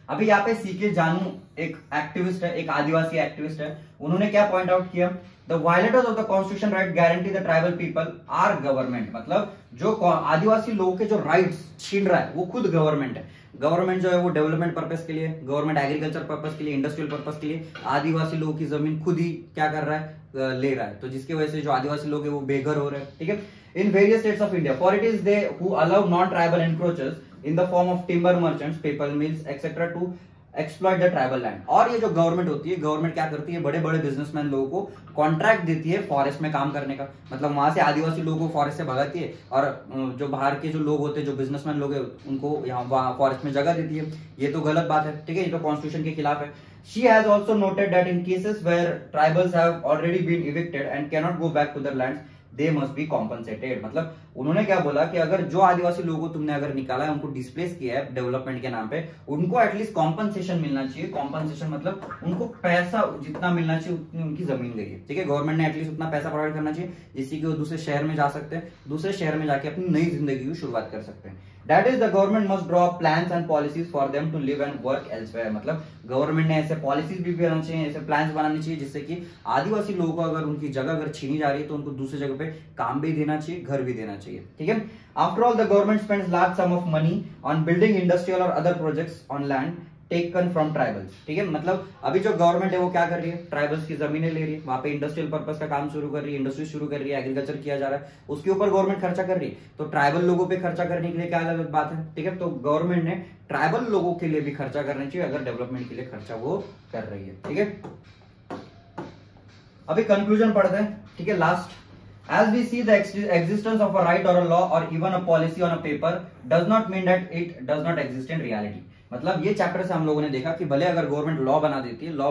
अभी यहाँ पे सीके जानू एक एक्टिविस्ट है, एक आदिवासी एक्टिविस्ट है, उन्होंने क्या पॉइंट आउट किया? The violators of the constitution right guarantee the tribal people are government. मतलब जो आदिवासी लोगों के जो राइट्स छीन रहा है वो खुद गवर्नमेंट है। गवर्नमेंट जो है वो डेवलपमेंट पर्पस के लिए, गवर्नमेंट एग्रीकल्चर पर्पस के लिए, इंडस्ट्रियल पर्पस के लिए आदिवासी लोगों की जमीन खुद ही क्या कर रहा है? ले रहा है। तो जिसकी वजह से जो आदिवासी लोग हैं वो बेघर हो रहे हैं, ठीक है। In various states of India for it is they who allow non tribal encroachers in the form of timber merchants, paper mills, etc. to exploit the tribal land। और ये जो गवर्नमेंट होती है, गवर्नमेंट क्या करती है? बड़े बड़े बिजनेसमैन लोगों को कॉन्ट्रैक्ट देती है फॉरेस्ट में काम करने का, मतलब वहां से आदिवासी लोगों को फॉरेस्ट से भगाती है और जो बाहर के जो लोग होते हैं, जो बिजनेसमैन लोग हैं, उनको यहाँ फॉरेस्ट में जगह देती है। ये तो गलत बात है, ठीक है, ये तो कॉन्स्टिट्यूशन के खिलाफ है। She has also noted that in cases where tribals have already been evicted and cannot go back to their lands, they must be compensated। मतलब उन्होंने क्या बोला कि अगर जो आदिवासी लोगों को तुमने अगर निकाला है, उनको डिस्प्लेस किया है डेवलपमेंट के नाम पे, उनको एटलीस्ट कॉम्पनसेशन मिलना चाहिए। कॉम्पनसेशन मतलब उनको पैसा जितना मिलना चाहिए उतनी उनकी जमीन गई है, ठीक है। गवर्नमेंट ने एटलीस्ट उतना पैसा प्रोवाइड करना चाहिए जिससे कि वो दूसरे शहर में जा सकते हैं, दूसरे शहर में जाके अपनी नई जिंदगी की शुरुआत कर सकते हैं। That is the government must draw plans and policies for them to live and work elsewhere. मतलब गवर्नमेंट ने ऐसे पॉलिसीज भी बनानी चाहिए, ऐसे प्लान्स बनाने चाहिए जिससे कि आदिवासी लोगों को अगर उनकी जगह अगर छीनी जा रही है तो उनको दूसरी जगह पे काम भी देना चाहिए, घर भी देना चाहिए। ठीक है, after all the government spends large sum of money on building industrial और other projects on land taken from tribals. ठीक है, मतलब अभी जो गवर्नमेंट है वो क्या कर रही है, ट्राइबल्स की जमीनें ले रही है, वहां पे इंडस्ट्रियल पर्पस का काम शुरू कर रही है, इंडस्ट्री शुरू कर रही है, एग्रीकल्चर किया जा रहा है, उसके ऊपर गवर्नमेंट खर्चा कर रही है। तो ट्राइबल लोगों पे खर्चा करने के लिए क्या गलत बात है। ठीक है, तो गवर्नमेंट ने ट्राइबल लोगों के लिए भी खर्चा करना चाहिए अगर डेवलपमेंट के लिए खर्चा वो कर रही है। ठीक है, अभी कंक्लूजन पढ़ते हैं। ठीक है, last, as we see the existence of a right or a law or even a policy on a paper does not mean that it does not exist in reality। मतलब ये चैप्टर से हम लोगों ने देखा कि भले अगर गवर्नमेंट लॉ बना देती है, लॉ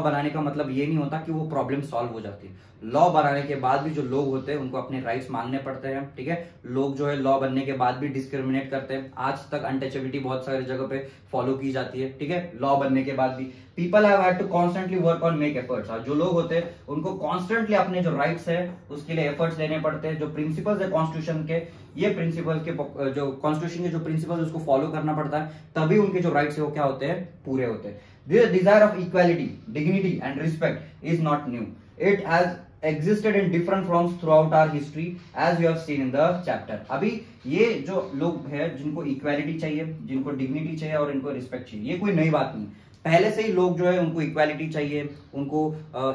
बनाने का मतलब ये नहीं होता कि वो प्रॉब्लम सॉल्व हो जाती है। लॉ बनाने के बाद भी जो लोग होते हैं उनको अपने राइट्स मांगने पड़ते हैं। ठीक है, लोग जो है लॉ बनने के बाद भी डिस्क्रिमिनेट करते हैं। आज तक अनटचेबिलिटी बहुत सारी जगह पे फॉलो की जाती है। ठीक है, लॉ बनने के बाद भी people have had to constantly work on make efforts. जो लोग होते हैं उनको कॉन्स्टेंटली अपने जो राइट्स है उसके लिए एफर्ट्स लेने पड़ते हैं। जो प्रिंसिपल्स है कॉन्स्टिट्यूशन के, ये प्रिंसिपल्स के जो कॉन्स्टिट्यूशन के जो प्रिंसिपल्स उसको फॉलो करना पड़ता है, तभी उनके जो राइट्स है वो क्या होते हैं, पूरे होते हैं। This desire of equality, dignity and respect is not new, it has existed in different forms throughout our history as you have seen in the chapter। अभी ये जो लोग हैं जिनको इक्वालिटी चाहिए, जिनको डिग्निटी चाहिए और इनको रिस्पेक्ट चाहिए, ये कोई नई बात नहीं। पहले से ही लोग जो है उनको इक्वालिटी चाहिए, उनको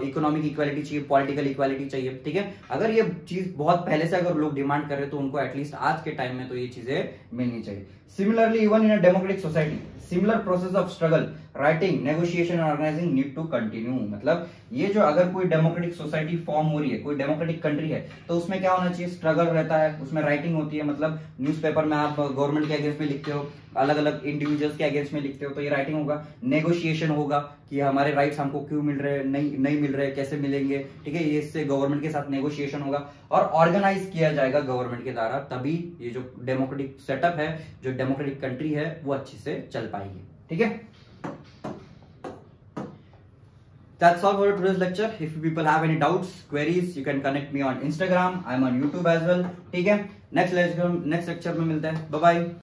इकोनॉमिक इक्वालिटी चाहिए, पॉलिटिकल इक्वालिटी चाहिए। ठीक है, अगर ये चीज बहुत पहले से अगर लोग डिमांड कर रहे हैं तो उनको एटलीस्ट आज के टाइम में तो ये चीजें मिलनी चाहिए। Similarly even in a democratic society similar process of struggle, writing, negotiation and organising need to continue. मतलब ये जो अगर कोई डेमोक्रेटिक सोसाइटी फॉर्म हो रही है, कोई डेमोक्रेटिक कंट्री है, तो उसमें क्या होना चाहिए, स्ट्रगल रहता है, उसमें राइटिंग होती है। मतलब न्यूज़पेपर में आप गवर्नमेंट के अगेंस्ट में लिखते हो, अलग अलग इंडिविजुअल्स के अगेंस्ट में लिखते हो, तो ये राइटिंग होगा। नेगोशिएशन होगा कि हमारे राइट्स हमको क्यों मिल रहे हैं, नहीं मिल रहे, कैसे मिलेंगे। ठीक है, इससे गवर्नमेंट के साथ नेगोशिएशन होगा और ऑर्गेनाइज किया जाएगा गवर्नमेंट के द्वारा, तभी ये जो डेमोक्रेटिक सेटअप है, जो डेमोक्रेटिक कंट्री है, वो अच्छे से चल पाएगी। ठीक है, that's all for today's lecture। if you people have any doubts, queries, you can connect me on Instagram, I'm on YouTube as well। ठीक है, नेक्स्ट लेक्चर में मिलते हैं, बाय बाय।